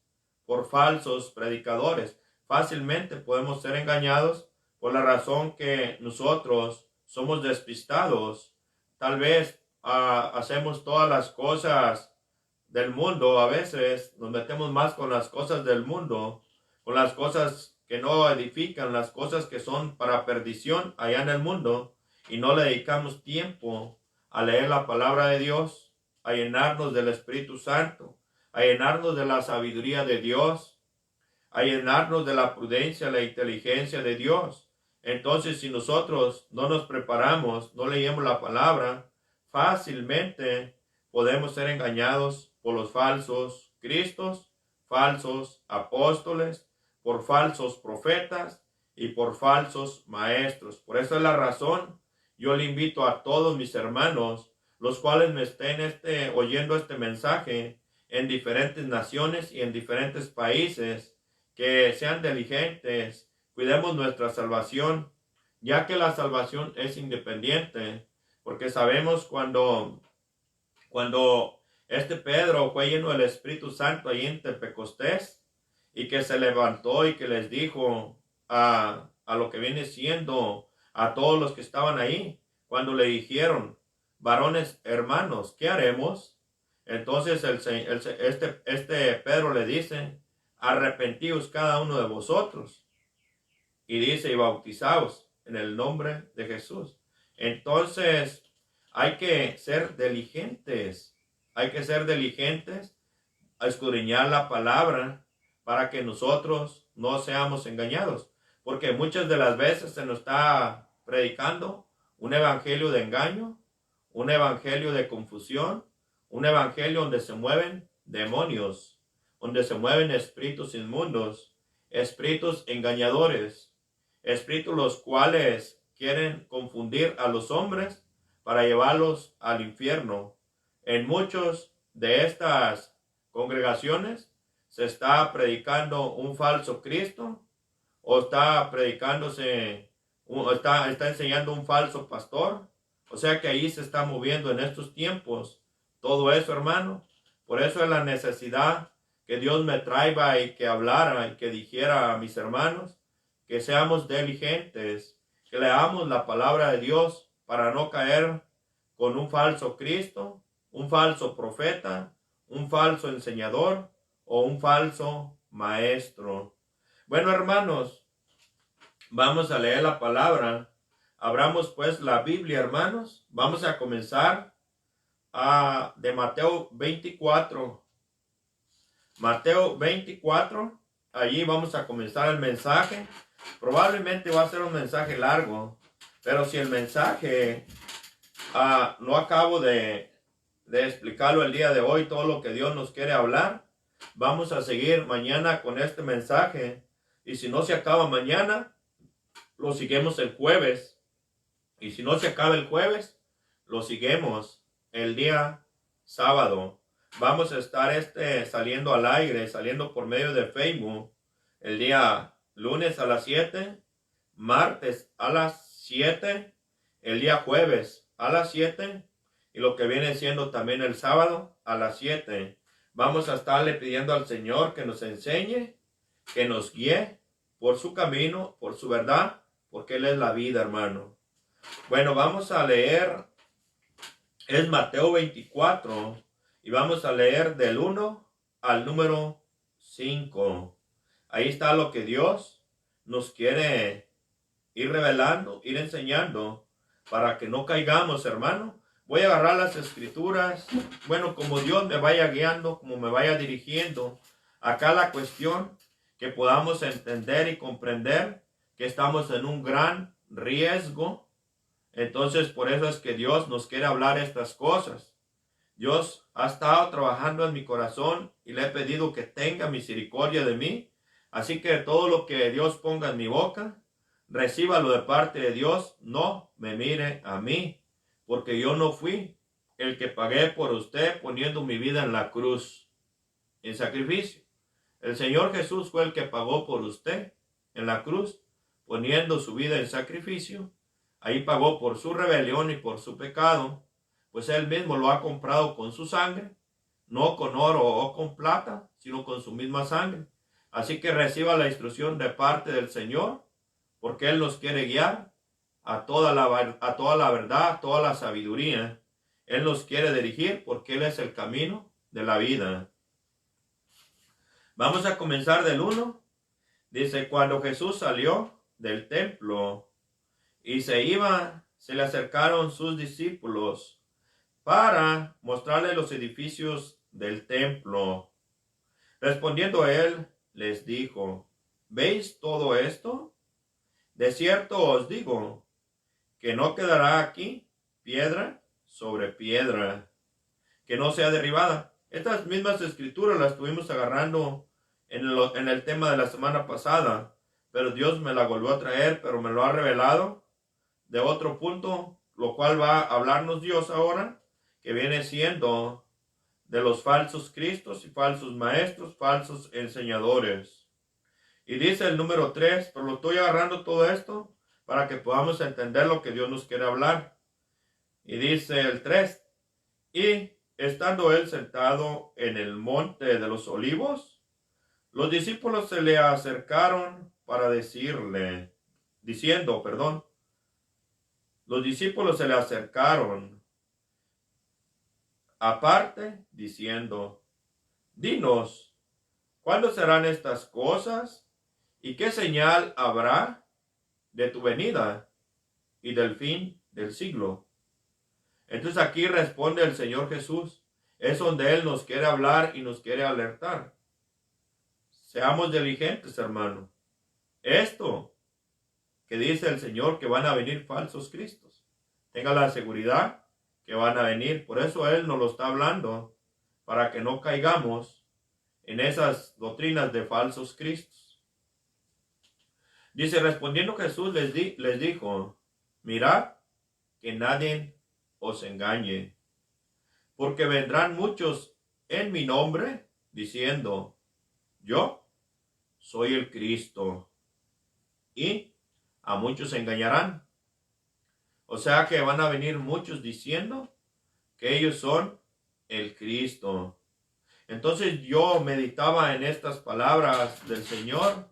por falsos predicadores. Fácilmente podemos ser engañados por la razón que nosotros somos despistados. Tal vez hacemos todas las cosas del mundo. A veces nos metemos más con las cosas del mundo, con las cosas que no edifican, las cosas que son para perdición allá en el mundo, y no le dedicamos tiempo a leer la palabra de Dios, a llenarnos del Espíritu Santo, a llenarnos de la sabiduría de Dios, a llenarnos de la prudencia, la inteligencia de Dios. Entonces, si nosotros no nos preparamos, no leemos la palabra, fácilmente podemos ser engañados por los falsos cristos, falsos apóstoles, por falsos profetas y por falsos maestros. Por esa es la razón, yo le invito a todos mis hermanos, los cuales me estén oyendo este mensaje en diferentes naciones y en diferentes países, que sean diligentes, cuidemos nuestra salvación, ya que la salvación es independiente, porque sabemos cuando este Pedro fue lleno del Espíritu Santo ahí en Pentecostés, y que se levantó y que les dijo a lo que viene siendo a todos los que estaban ahí, cuando le dijeron, varones hermanos, ¿qué haremos? Entonces este Pedro le dice, arrepentíos cada uno de vosotros, y dice, y bautizaos en el nombre de Jesús. Entonces hay que ser diligentes, a escudriñar la palabra, para que nosotros no seamos engañados, porque muchas de las veces se nos está predicando un evangelio de engaño, un evangelio de confusión, un evangelio donde se mueven demonios, donde se mueven espíritus inmundos, espíritus engañadores, espíritus los cuales quieren confundir a los hombres para llevarlos al infierno. En muchos de estas congregaciones se está predicando un falso Cristo, o está está enseñando un falso pastor. O sea que ahí se está moviendo en estos tiempos todo eso, hermano. Por eso es la necesidad que Dios me traiga y que hablara y que dijera a mis hermanos, que seamos diligentes, que leamos la palabra de Dios para no caer con un falso Cristo, un falso profeta, un falso enseñador o un falso maestro. Bueno, hermanos, vamos a leer la palabra. Abramos pues la Biblia, hermanos. Vamos a comenzar de Mateo 24. Mateo 24. Allí vamos a comenzar el mensaje. Probablemente va a ser un mensaje largo, pero si el mensaje no acabo de explicarlo el día de hoy, todo lo que Dios nos quiere hablar, vamos a seguir mañana con este mensaje. Y si no se acaba mañana, lo seguimos el jueves. Y si no se acaba el jueves, lo seguimos el día sábado. Vamos a estar saliendo al aire, saliendo por medio de Facebook, el día lunes a las 7, martes a las 7, el día jueves a las 7, y lo que viene siendo también el sábado a las 7. Vamos a estarle pidiendo al Señor que nos enseñe, que nos guíe por su camino, por su verdad, porque Él es la vida, hermano. Bueno, vamos a leer es Mateo 24 y vamos a leer del 1 al número 5. Ahí está lo que Dios nos quiere ir revelando, ir enseñando para que no caigamos, hermano. Voy a agarrar las escrituras, bueno, como Dios me vaya guiando, como me vaya dirigiendo. Acá la cuestión que podamos entender y comprender que estamos en un gran riesgo. Entonces, por eso es que Dios nos quiere hablar estas cosas. Dios ha estado trabajando en mi corazón y le he pedido que tenga misericordia de mí. Así que todo lo que Dios ponga en mi boca, recíbalo de parte de Dios. No me mire a mí, porque yo no fui el que pagué por usted poniendo mi vida en la cruz, en sacrificio. El Señor Jesús fue el que pagó por usted en la cruz, poniendo su vida en sacrificio. Ahí pagó por su rebelión y por su pecado, pues Él mismo lo ha comprado con su sangre, no con oro o con plata, sino con su misma sangre. Así que reciba la instrucción de parte del Señor, porque Él nos quiere guiar a toda la verdad, a toda la sabiduría. Él nos quiere dirigir porque Él es el camino de la vida. Vamos a comenzar del 1. Dice, cuando Jesús salió del templo y se iba, se le acercaron sus discípulos para mostrarle los edificios del templo. Respondiendo él, les dijo, ¿veis todo esto? De cierto os digo, que no quedará aquí piedra sobre piedra, que no sea derribada. Estas mismas escrituras las estuvimos agarrando en el tema de la semana pasada, pero Dios me la volvió a traer, pero me lo ha revelado de otro punto, lo cual va a hablarnos Dios ahora, que viene siendo de los falsos cristos y falsos maestros, falsos enseñadores. Y dice el número 3, pero lo estoy agarrando todo esto para que podamos entender lo que Dios nos quiere hablar. Y dice el 3, y estando él sentado en el monte de los olivos, los discípulos se le acercaron para los discípulos se le acercaron aparte, diciendo, dinos, ¿cuándo serán estas cosas? ¿Y qué señal habrá de tu venida y del fin del siglo? Entonces aquí responde el Señor Jesús. Es donde Él nos quiere hablar y nos quiere alertar. Seamos diligentes, hermano. Esto que dice el Señor, que van a venir falsos cristos. Tenga la seguridad que van a venir. Por eso Él nos lo está hablando, para que no caigamos en esas doctrinas de falsos cristos. Dice, respondiendo Jesús les dijo, mirad que nadie os engañe, porque vendrán muchos en mi nombre, diciendo, yo soy el Cristo, y a muchos engañarán. O sea que van a venir muchos diciendo que ellos son el Cristo. Entonces yo meditaba en estas palabras del Señor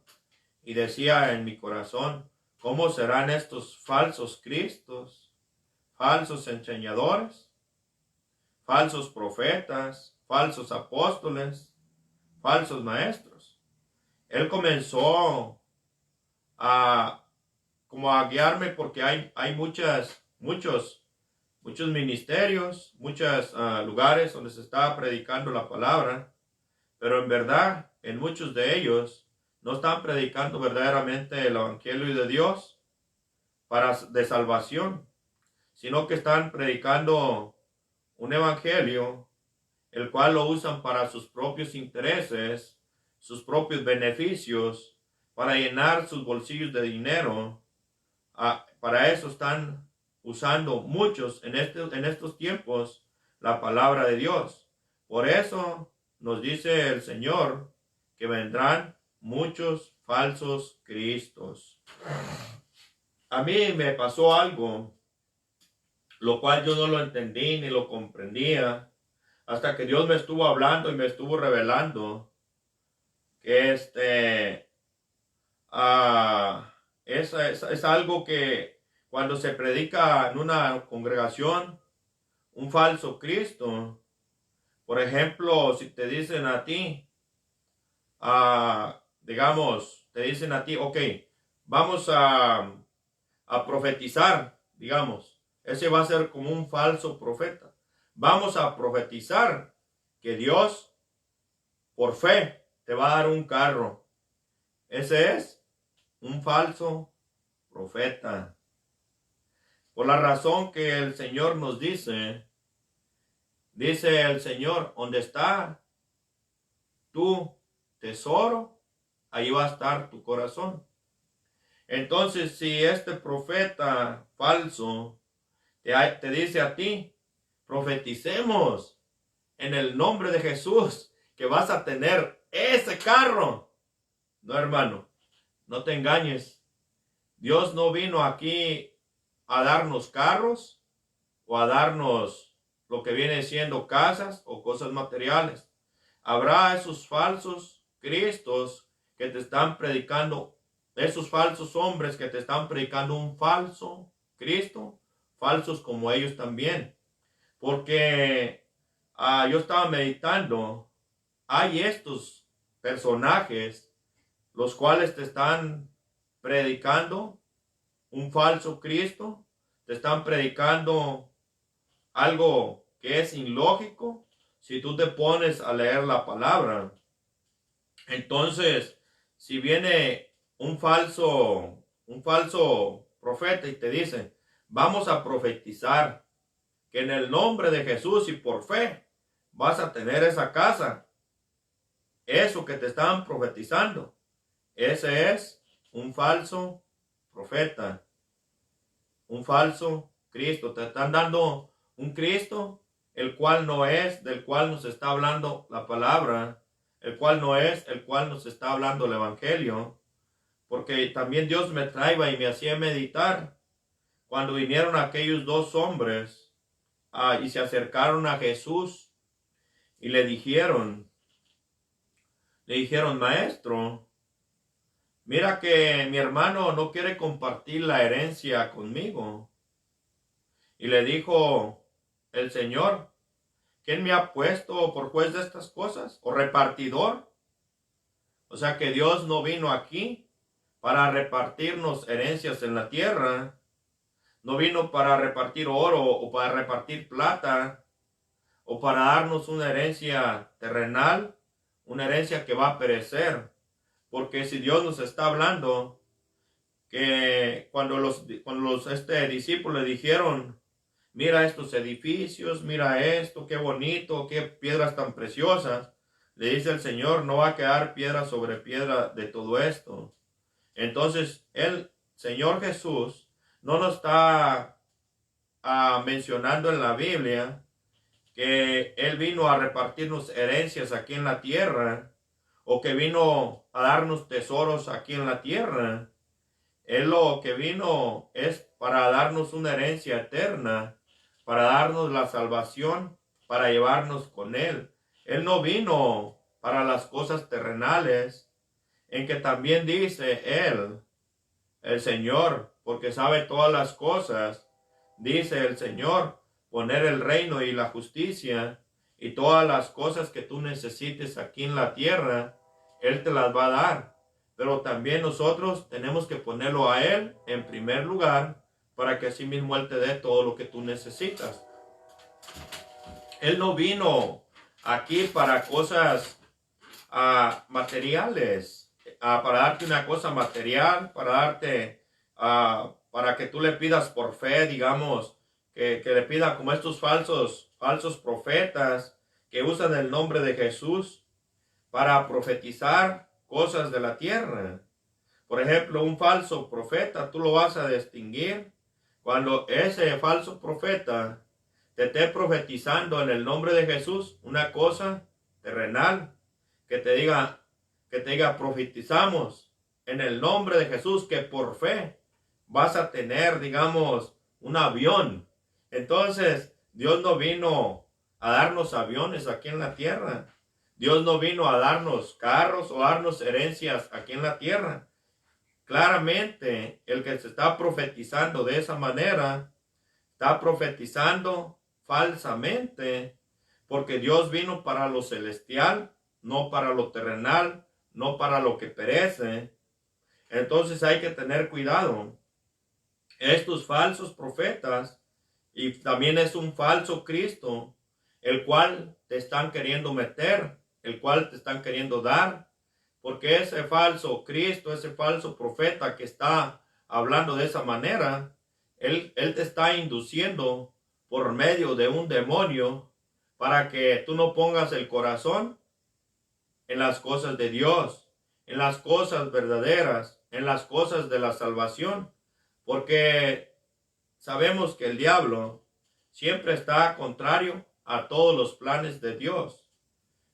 y decía en mi corazón, ¿cómo serán estos falsos cristos, falsos enseñadores, falsos profetas, falsos apóstoles, falsos maestros? Él comenzó a guiarme, porque hay muchos ministerios, muchos lugares donde se está predicando la palabra, pero en verdad en muchos de ellos no están predicando verdaderamente el evangelio de Dios de salvación, sino que están predicando un evangelio el cual lo usan para sus propios intereses, sus propios beneficios, para llenar sus bolsillos de dinero. Para eso están usando muchos en estos tiempos la palabra de Dios. Por eso nos dice el Señor que vendrán muchos falsos cristos. A mí me pasó algo, lo cual yo no lo entendí ni lo comprendía, hasta que Dios me estuvo hablando y me estuvo revelando que es algo que cuando se predica en una congregación un falso Cristo. Por ejemplo, si te dicen a ti, digamos, te dicen a ti, ok, vamos a profetizar, digamos, ese va a ser como un falso profeta. Vamos a profetizar que Dios, por fe, te va a dar un carro. Ese es un falso profeta. Por la razón que el Señor nos dice el Señor, donde está tu tesoro, ahí va a estar tu corazón. Entonces, si este profeta falso te dice a ti, profeticemos en el nombre de Jesús que vas a tener ese carro. No, hermano, no te engañes. Dios no vino aquí a darnos carros o a darnos lo que viene siendo casas o cosas materiales. Habrá esos falsos cristos que te están predicando, esos falsos hombres que te están predicando un falso Cristo, falsos como ellos también. Porque yo estaba meditando, hay estos personajes los cuales te están predicando un falso Cristo, te están predicando algo que es ilógico. Si tú te pones a leer la palabra, entonces si viene un falso profeta y te dice, vamos a profetizar que en el nombre de Jesús y por fe vas a tener esa casa, eso que te están profetizando, ese es un falso profeta, un falso Cristo. Te están dando un Cristo, el cual no es, del cual nos está hablando la palabra, el cual no es, el cual nos está hablando el Evangelio. Porque también Dios me traía y me hacía meditar cuando vinieron aquellos dos hombres y se acercaron a Jesús y le dijeron, maestro, mira que mi hermano no quiere compartir la herencia conmigo. Y le dijo el Señor, ¿quién me ha puesto por juez de estas cosas? ¿O repartidor? O sea que Dios no vino aquí para repartirnos herencias en la tierra. No vino para repartir oro o para repartir plata o para darnos una herencia terrenal, una herencia que va a perecer. Porque si Dios nos está hablando que cuando los discípulos le dijeron, mira estos edificios, mira esto, qué bonito, qué piedras tan preciosas, le dice el Señor, no va a quedar piedra sobre piedra de todo esto. Entonces el Señor Jesús no nos está mencionando en la Biblia que Él vino a repartirnos herencias aquí en la tierra o que vino a darnos tesoros aquí en la tierra. Él lo que vino es para darnos una herencia eterna, para darnos la salvación, para llevarnos con Él. Él no vino para las cosas terrenales, en que también dice Él, el Señor, porque sabe todas las cosas, dice el Señor, poner el reino y la justicia y todas las cosas que tú necesites aquí en la tierra, Él te las va a dar. Pero también nosotros tenemos que ponerlo a Él en primer lugar para que así mismo Él te dé todo lo que tú necesitas. Él no vino aquí para cosas materiales, para darte una cosa material, para darte, para que tú le pidas por fe, digamos, que le pida como estos falsos profetas que usan el nombre de Jesús para profetizar cosas de la tierra. Por ejemplo, un falso profeta, tú lo vas a distinguir cuando ese falso profeta te esté profetizando en el nombre de Jesús una cosa terrenal, que te diga, profetizamos en el nombre de Jesús que por fe vas a tener, digamos, un avión. Entonces, Dios no vino a darnos aviones aquí en la tierra. Dios no vino a darnos carros o darnos herencias aquí en la tierra. Claramente, el que se está profetizando de esa manera, está profetizando falsamente, porque Dios vino para lo celestial, no para lo terrenal, no para lo que perece. Entonces hay que tener cuidado. Estos falsos profetas, y también es un falso Cristo, el cual te están queriendo meter, el cual te están queriendo dar, porque ese falso Cristo, ese falso profeta que está hablando de esa manera, él te está induciendo por medio de un demonio para que tú no pongas el corazón en las cosas de Dios, en las cosas verdaderas, en las cosas de la salvación, porque sabemos que el diablo siempre está contrario a todos los planes de Dios.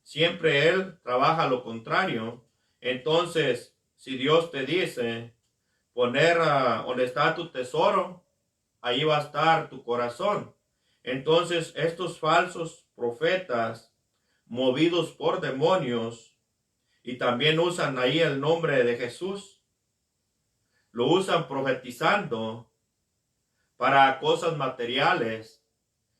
Siempre él trabaja lo contrario. Entonces, si Dios te dice poner donde está tu tesoro, ahí va a estar tu corazón. Entonces, estos falsos profetas, movidos por demonios, y también usan ahí el nombre de Jesús, lo usan profetizando para cosas materiales,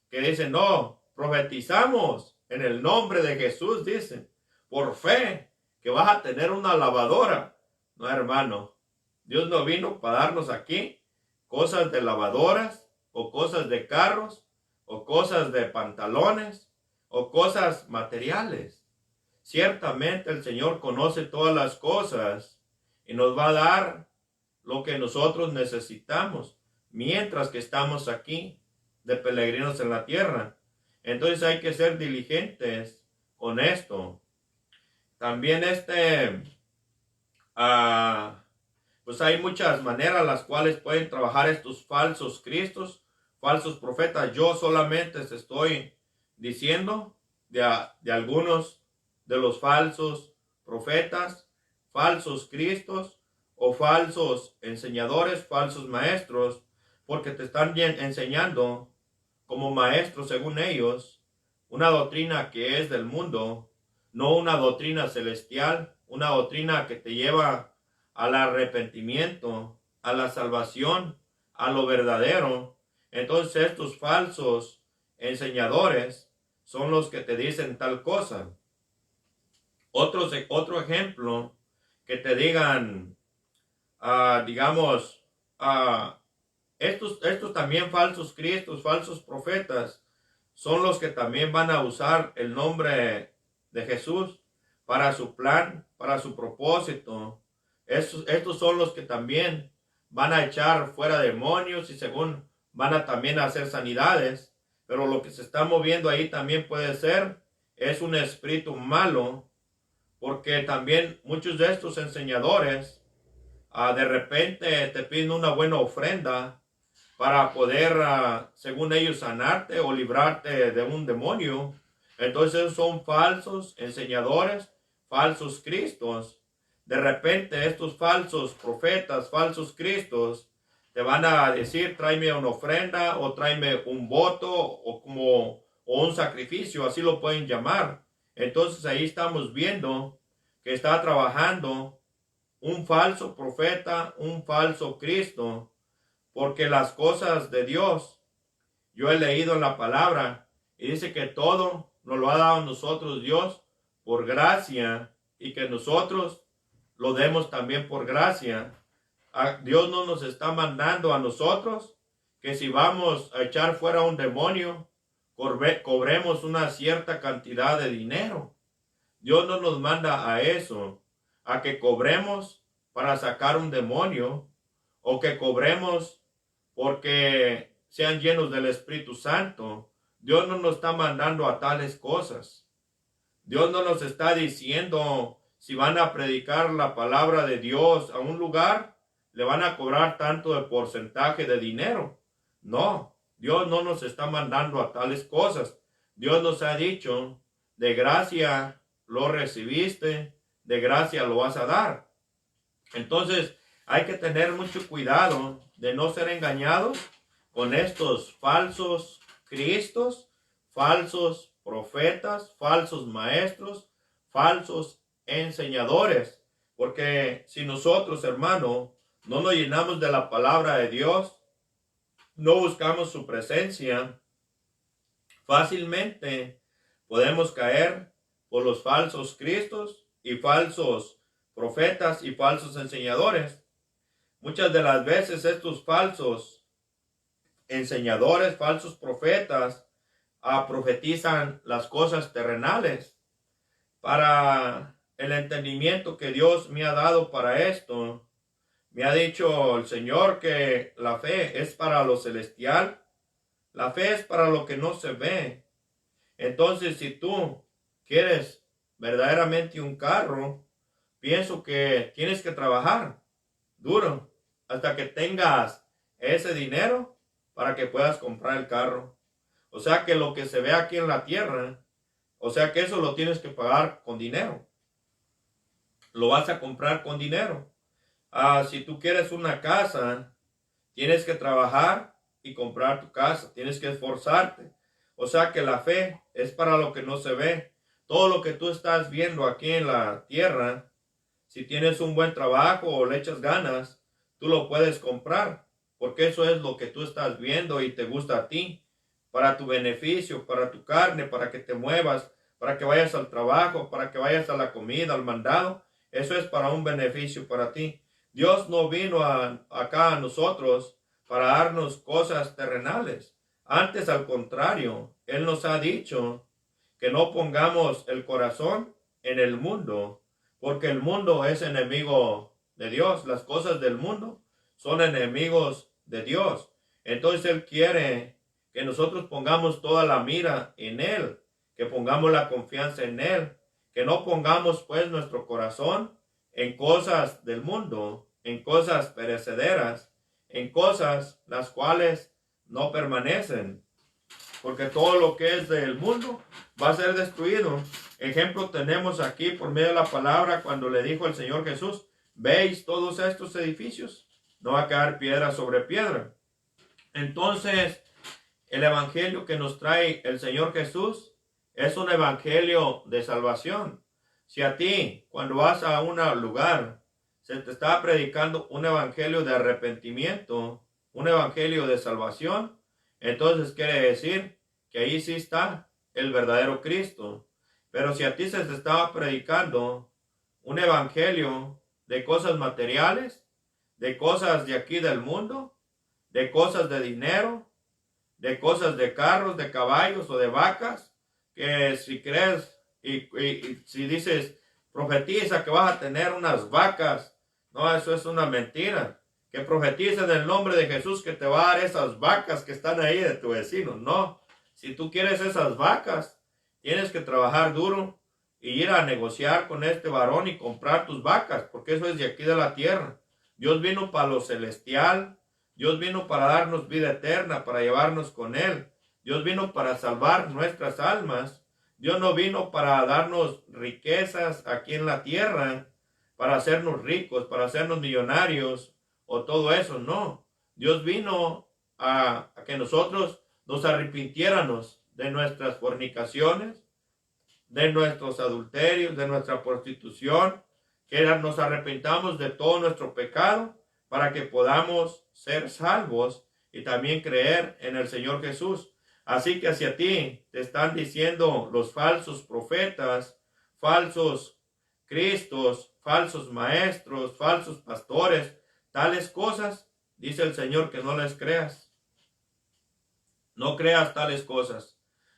que dicen, no, profetizamos en el nombre de Jesús, dicen, por fe, que vas a tener una lavadora. No, hermano, Dios no vino para darnos aquí cosas de lavadoras, o cosas de carros, o cosas de pantalones, o cosas materiales. Ciertamente el Señor conoce todas las cosas y nos va a dar lo que nosotros necesitamos mientras que estamos aquí de peregrinos en la tierra. Entonces hay que ser diligentes con esto. También pues hay muchas maneras las cuales pueden trabajar estos falsos cristos, falsos profetas. Yo solamente te estoy diciendo de algunos de los falsos profetas, falsos cristos o falsos enseñadores, falsos maestros, porque te están enseñando como maestros según ellos una doctrina que es del mundo, no una doctrina celestial, una doctrina que te lleva al arrepentimiento, a la salvación, a lo verdadero. Entonces estos falsos enseñadores son los que te dicen tal cosa. Otro ejemplo, que te digan, digamos, estos también falsos cristos, falsos profetas, son los que también van a usar el nombre de Jesús para su plan, para su propósito. Estos son los que también van a echar fuera demonios y según van a también hacer sanidades. Pero lo que se está moviendo ahí también puede ser, es un espíritu malo, porque también muchos de estos enseñadores de repente te piden una buena ofrenda para poder, según ellos, sanarte o librarte de un demonio. Entonces son falsos enseñadores, falsos cristos. De repente estos falsos profetas, falsos cristos, te van a decir, tráeme una ofrenda o tráeme un voto o un sacrificio, así lo pueden llamar. Entonces ahí estamos viendo que está trabajando un falso profeta, un falso Cristo, porque las cosas de Dios, yo he leído en la palabra y dice que todo nos lo ha dado a nosotros Dios por gracia y que nosotros lo demos también por gracia. Dios no nos está mandando a nosotros que si vamos a echar fuera un demonio, cobremos una cierta cantidad de dinero. Dios no nos manda a eso, a que cobremos para sacar un demonio o que cobremos porque sean llenos del Espíritu Santo. Dios no nos está mandando a tales cosas. Dios no nos está diciendo si van a predicar la palabra de Dios a un lugar, le van a cobrar tanto de porcentaje de dinero. No, Dios no nos está mandando a tales cosas. Dios nos ha dicho, de gracia lo recibiste, de gracia lo vas a dar. Entonces hay que tener mucho cuidado de no ser engañados con estos falsos cristos, falsos profetas, falsos maestros, falsos enseñadores. Porque si nosotros, hermano, no nos llenamos de la palabra de Dios, no buscamos su presencia, Fácilmente podemos caer por los falsos cristos y falsos profetas y falsos enseñadores. Muchas de las veces estos falsos enseñadores, falsos profetas, profetizan las cosas terrenales. Para el entendimiento que Dios me ha dado para esto, me ha dicho el Señor que la fe es para lo celestial, la fe es para lo que no se ve. Entonces, si tú quieres verdaderamente un carro, pienso que tienes que trabajar duro hasta que tengas ese dinero para que puedas comprar el carro. O sea que lo que se ve aquí en la tierra, o sea que eso lo tienes que pagar con dinero. Lo vas a comprar con dinero. Si tú quieres una casa, tienes que trabajar y comprar tu casa. Tienes que esforzarte. O sea que la fe es para lo que no se ve. Todo lo que tú estás viendo aquí en la tierra, si tienes un buen trabajo o le echas ganas, tú lo puedes comprar. Porque eso es lo que tú estás viendo y te gusta a ti. Para tu beneficio, para tu carne, para que te muevas, para que vayas al trabajo, para que vayas a la comida, al mandado. Eso es para un beneficio para ti. Dios no vino acá a nosotros para darnos cosas terrenales. Antes, al contrario, Él nos ha dicho que no pongamos el corazón en el mundo, porque el mundo es enemigo de Dios. Las cosas del mundo son enemigos de Dios. Entonces Él quiere que nosotros pongamos toda la mira en Él, que pongamos la confianza en Él, que no pongamos pues nuestro corazón en cosas del mundo, en cosas perecederas, en cosas las cuales no permanecen, porque todo lo que es del mundo va a ser destruido. Ejemplo tenemos aquí por medio de la palabra cuando le dijo el Señor Jesús: ¿veis todos estos edificios? No va a quedar piedra sobre piedra. Entonces, el evangelio que nos trae el Señor Jesús es un evangelio de salvación. Si a ti, cuando vas a un lugar, se te está predicando un evangelio de arrepentimiento, un evangelio de salvación, entonces quiere decir que ahí sí está el verdadero Cristo. Pero si a ti se te estaba predicando un evangelio de cosas materiales, de cosas de aquí del mundo, de cosas de dinero, de cosas de carros, de caballos o de vacas, que si crees y si dices, profetiza que vas a tener unas vacas, no, eso es una mentira. Que profetiza en el nombre de Jesús que te va a dar esas vacas que están ahí de tu vecino. No, si tú quieres esas vacas, tienes que trabajar duro y ir a negociar con este varón y comprar tus vacas, porque eso es de aquí de la tierra. Dios vino para lo celestial. Dios vino para darnos vida eterna, para llevarnos con Él. Dios vino para salvar nuestras almas. Dios no vino para darnos riquezas aquí en la tierra, para hacernos ricos, para hacernos millonarios o todo eso. No. Dios vino a que nosotros nos arrepintiéramos de nuestras fornicaciones, de nuestros adulterios, de nuestra prostitución, que nos arrepintamos de todo nuestro pecado, para que podamos ser salvos y también creer en el Señor Jesús. Así que hacia ti te están diciendo los falsos profetas, falsos cristos, falsos maestros, falsos pastores, tales cosas, dice el Señor que no les creas. No creas tales cosas,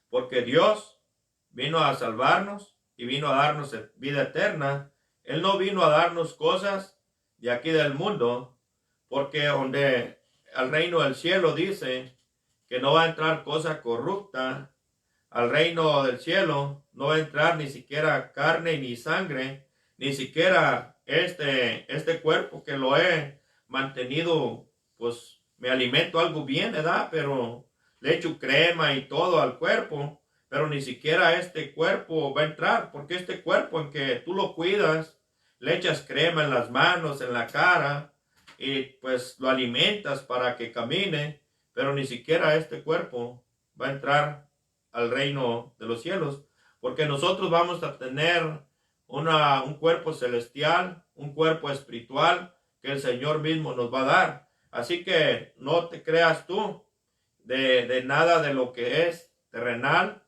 porque Dios vino a salvarnos y vino a darnos vida eterna. Él no vino a darnos cosas de aquí del mundo, porque donde al reino del cielo dice que no va a entrar cosa corrupta, al reino del cielo no va a entrar ni siquiera carne ni sangre, ni siquiera este cuerpo que lo he mantenido, pues me alimento algo bien, ¿verdad? Pero le echo crema y todo al cuerpo, pero ni siquiera este cuerpo va a entrar, porque este cuerpo en que tú lo cuidas, le echas crema en las manos, en la cara, y pues lo alimentas para que camine, pero ni siquiera este cuerpo va a entrar al reino de los cielos, porque nosotros vamos a tener un cuerpo celestial, un cuerpo espiritual que el Señor mismo nos va a dar. Así que no te creas tú de nada de lo que es terrenal,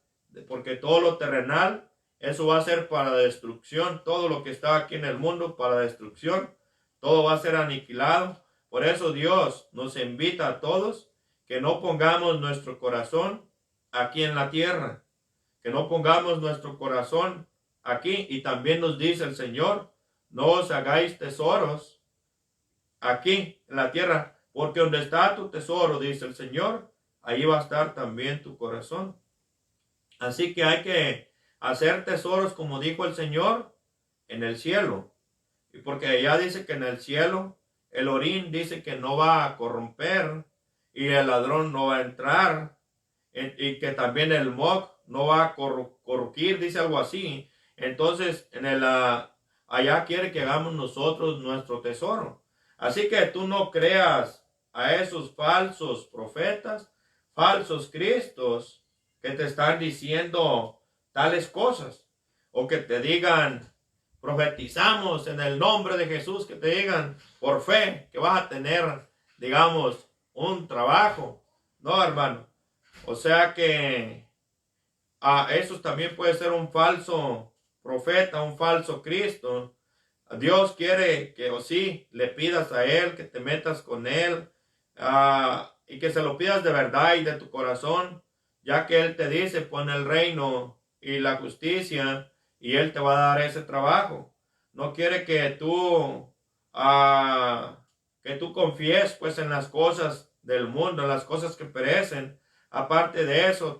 porque todo lo terrenal, eso va a ser para destrucción, todo lo que está aquí en el mundo para destrucción, todo va a ser aniquilado. Por eso Dios nos invita a todos que no pongamos nuestro corazón aquí en la tierra, que no pongamos nuestro corazón aquí. Y también nos dice el Señor, no os hagáis tesoros aquí en la tierra, porque donde está tu tesoro, dice el Señor, ahí va a estar también tu corazón. Así que hay que hacer tesoros, como dijo el Señor, en el cielo. Y porque ya dice que en el cielo el orín dice que no va a corromper y el ladrón no va a entrar, y que también el moc no va a corrupir, dice algo así. Entonces allá quiere que hagamos nosotros nuestro tesoro. Así que tú no creas a esos falsos profetas, falsos cristos, que te están diciendo tales cosas, o que te digan, profetizamos en el nombre de Jesús, que te digan por fe que vas a tener, digamos, un trabajo. No, hermano. O sea que eso también puede ser un falso profeta, un falso Cristo. Dios quiere que, o sí, le pidas a Él, que te metas con Él, y que se lo pidas de verdad y de tu corazón, ya que Él te dice, pon el reino y la justicia, y Él te va a dar ese trabajo. No quiere que tú confíes pues en las cosas del mundo, en las cosas que perecen. Aparte de eso,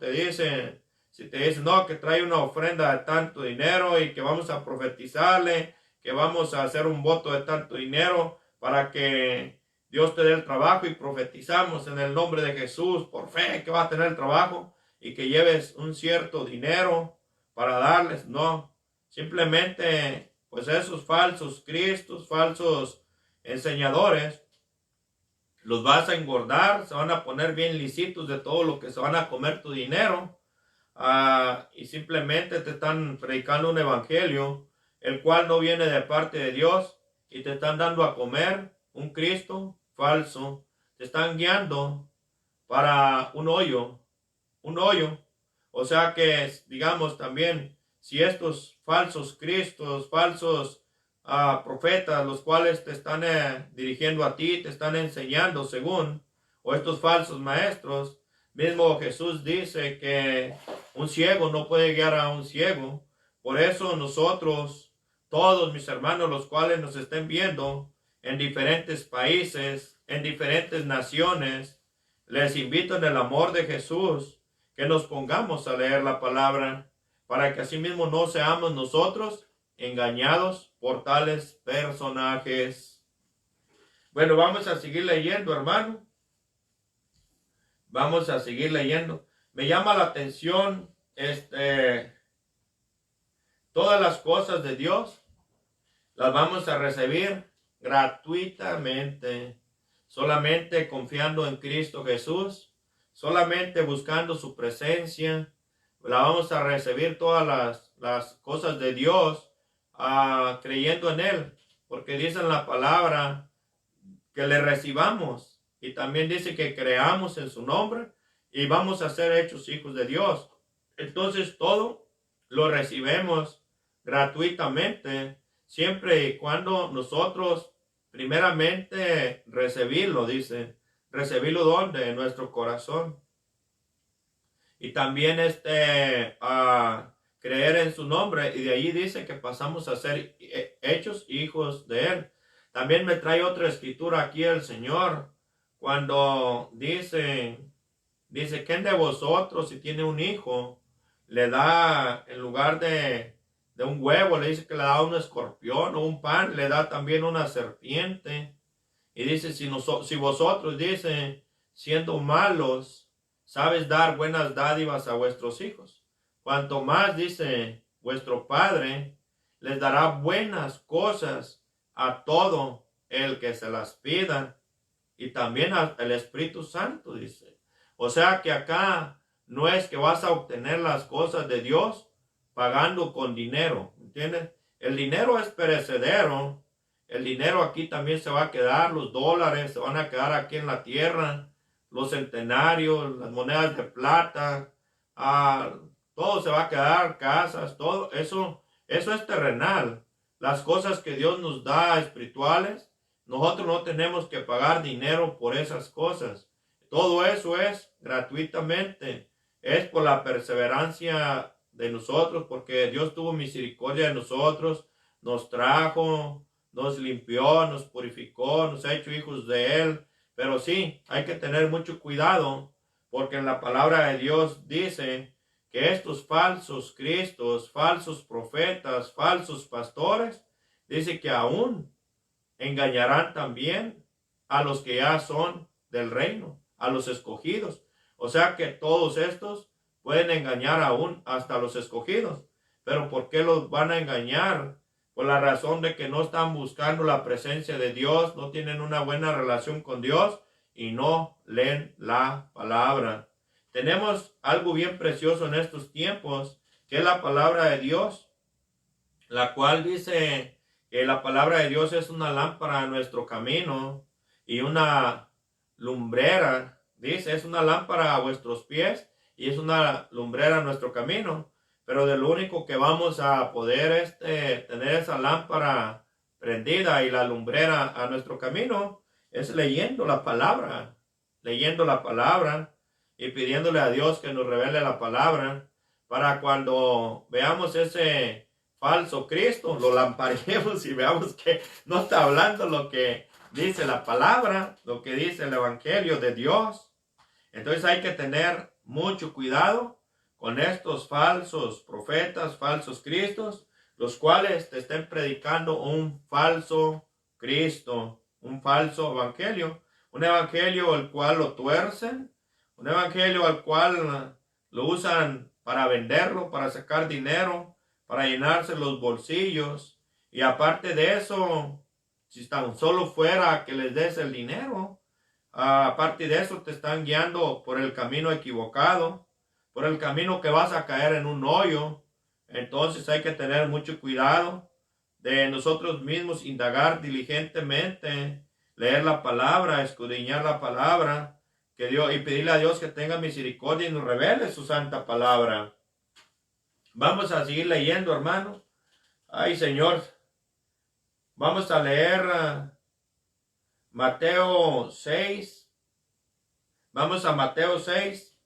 si te dicen, no, que trae una ofrenda de tanto dinero y que vamos a profetizarle, que vamos a hacer un voto de tanto dinero para que Dios te dé el trabajo, y profetizamos en el nombre de Jesús por fe que vas a tener el trabajo y que lleves un cierto dinero para darles. No, simplemente pues esos falsos cristos, falsos enseñadores, los vas a engordar, se van a poner bien lisitos de todo lo que se van a comer tu dinero, y simplemente te están predicando un evangelio el cual no viene de parte de Dios, y te están dando a comer un Cristo falso. Te están guiando para un hoyo. O sea que, digamos también, si estos falsos cristos, falsos profetas, los cuales te están dirigiendo a ti, te están enseñando según, o estos falsos maestros, mismo Jesús dice que un ciego no puede guiar a un ciego. Por eso nosotros, todos mis hermanos, los cuales nos estén viendo en diferentes países, en diferentes naciones, les invito en el amor de Jesús que nos pongamos a leer la palabra, para que así mismo no seamos nosotros engañados por tales personajes. Bueno, vamos a seguir leyendo, hermano. Vamos a seguir leyendo. Me llama la atención todas las cosas de Dios las vamos a recibir gratuitamente, solamente confiando en Cristo Jesús, solamente buscando su presencia. La vamos a recibir todas las cosas de Dios, creyendo en Él, porque dice en la palabra que le recibamos, y también dice que creamos en su nombre y vamos a ser hechos hijos de Dios. Entonces todo lo recibimos gratuitamente, siempre y cuando nosotros primeramente recibirlo, dice, recibirlo donde, en nuestro corazón. Y también creer en su nombre, y de allí dice que pasamos a ser hechos hijos de Él. También me trae otra escritura aquí el Señor, cuando dice, ¿quién de vosotros, si tiene un hijo, le da, en lugar de un huevo, le dice que le da un escorpión, o un pan, le da también una serpiente? Y dice, si vosotros, dice, siendo malos, sabes dar buenas dádivas a vuestros hijos, cuanto más, dice, vuestro Padre les dará buenas cosas a todo el que se las pida. Y también al Espíritu Santo, dice. O sea que acá no es que vas a obtener las cosas de Dios pagando con dinero, ¿entiendes? El dinero es perecedero. El dinero aquí también se va a quedar, los dólares se van a quedar aquí en la tierra, los centenarios, las monedas de plata, ah, todo se va a quedar, casas, todo eso es terrenal. Las cosas que Dios nos da espirituales, nosotros no tenemos que pagar dinero por esas cosas. Todo eso es gratuitamente. Es por la perseverancia de nosotros, porque Dios tuvo misericordia de nosotros, nos trajo, nos limpió, nos purificó, nos ha hecho hijos de Él. Pero sí, hay que tener mucho cuidado, porque en la palabra de Dios dice que estos falsos cristos, falsos profetas, falsos pastores, dice que aún engañarán también a los que ya son del reino, a los escogidos. O sea que todos estos pueden engañar aún hasta los escogidos. Pero ¿por qué los van a engañar? Por la razón de que no están buscando la presencia de Dios, no tienen una buena relación con Dios y no leen la palabra. Tenemos algo bien precioso en estos tiempos, que es la palabra de Dios, la cual dice que la palabra de Dios es una lámpara a nuestro camino y una lumbrera. Dice, es una lámpara a vuestros pies y es una lumbrera a nuestro camino. Pero de lo único que vamos a poder tener esa lámpara prendida y la lumbrera a nuestro camino es leyendo la palabra y pidiéndole a Dios que nos revele la palabra, para cuando veamos ese falso Cristo, lo lamparemos y veamos que no está hablando lo que dice la palabra, lo que dice el Evangelio de Dios. Entonces hay que tener mucho cuidado con estos falsos profetas, falsos cristos, los cuales te estén predicando un falso Cristo, un falso evangelio, un evangelio al cual lo tuercen, un evangelio al cual lo usan para venderlo, para sacar dinero, para llenarse los bolsillos. Y aparte de eso, si tan solo fuera que les des el dinero, aparte de eso te están guiando por el camino equivocado, por el camino que vas a caer en un hoyo. Entonces hay que tener mucho cuidado de nosotros mismos, indagar diligentemente, leer la palabra, escudriñar la palabra, que Dios, y pedirle a Dios que tenga misericordia y nos revele su santa palabra. Vamos a seguir leyendo, hermano. Ay, Señor. Vamos a leer Mateo 6. Vamos a Mateo 6.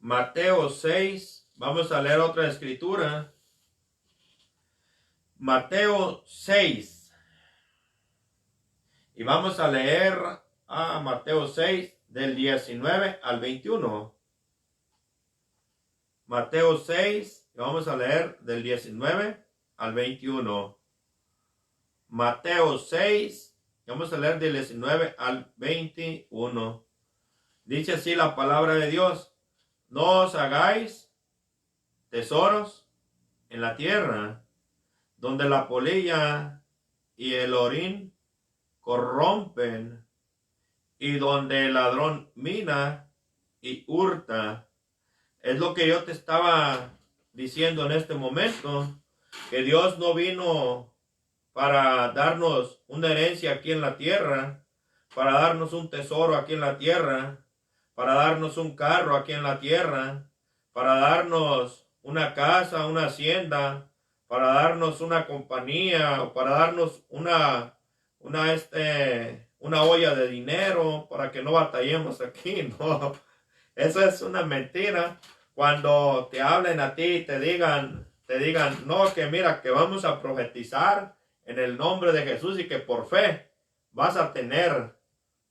Mateo 6. Vamos a leer otra escritura. Mateo 6. Y vamos a leer a Mateo 6 del 19 al 21. Mateo 6, vamos a leer del 19 al 21. Mateo 6, vamos a leer del 19 al 21. Dice así la palabra de Dios: no os hagáis tesoros en la tierra, donde la polilla y el orín corrompen, y donde el ladrón mina y hurta. Es lo que yo te estaba diciendo en este momento, que Dios no vino para darnos una herencia aquí en la tierra, para darnos un tesoro aquí en la tierra, para darnos un carro aquí en la tierra, para darnos una casa, una hacienda, para darnos una compañía, o para darnos una olla de dinero, para que no batallemos aquí. No, eso es una mentira. Cuando te hablen a ti, te digan, no, que mira, que vamos a profetizar en el nombre de Jesús y que por fe vas a tener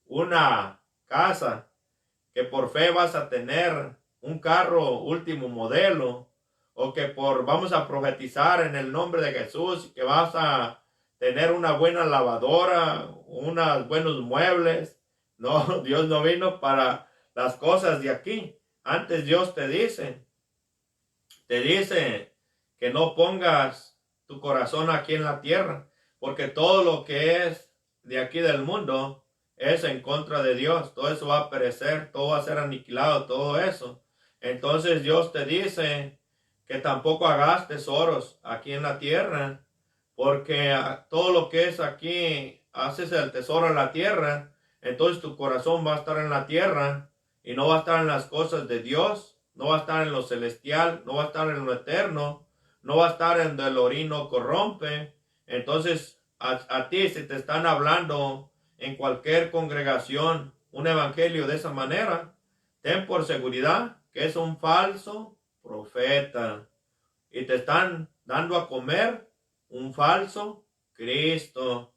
una casa, que por fe vas a tener un carro último modelo, o que vamos a profetizar en el nombre de Jesús y que vas a tener una buena lavadora, unos buenos muebles. No, Dios no vino para las cosas de aquí. Antes Dios te dice que no pongas tu corazón aquí en la tierra, porque todo lo que es de aquí del mundo es en contra de Dios. Todo eso va a perecer, todo va a ser aniquilado, todo eso. Entonces Dios te dice que tampoco hagas tesoros aquí en la tierra, porque todo lo que es aquí haces el tesoro en la tierra, entonces tu corazón va a estar en la tierra y no va a estar en las cosas de Dios, no va a estar en lo celestial, no va a estar en lo eterno, no va a estar en donde el orín no corrompe. Entonces a ti, si te están hablando en cualquier congregación un evangelio de esa manera, ten por seguridad que es un falso profeta y te están dando a comer un falso Cristo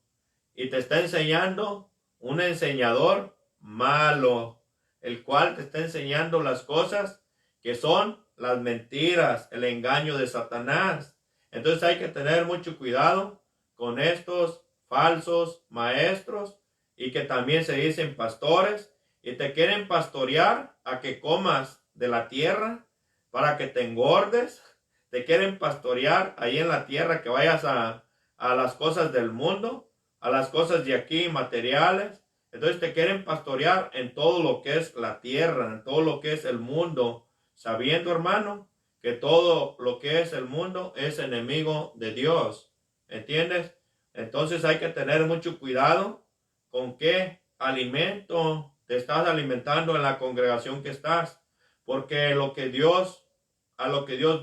y te está enseñando un enseñador malo, el cual te está enseñando las cosas que son las mentiras, el engaño de Satanás. Entonces hay que tener mucho cuidado con estos falsos maestros y que también se dicen pastores y te quieren pastorear a que comas de la tierra para que te engordes. Te quieren pastorear ahí en la tierra, que vayas a las cosas del mundo, a las cosas de aquí materiales. Entonces te quieren pastorear en todo lo que es la tierra, en todo lo que es el mundo, sabiendo, hermano, que todo lo que es el mundo es enemigo de Dios. ¿Entiendes? Entonces hay que tener mucho cuidado con qué alimento te estás alimentando en la congregación que estás, porque a lo que Dios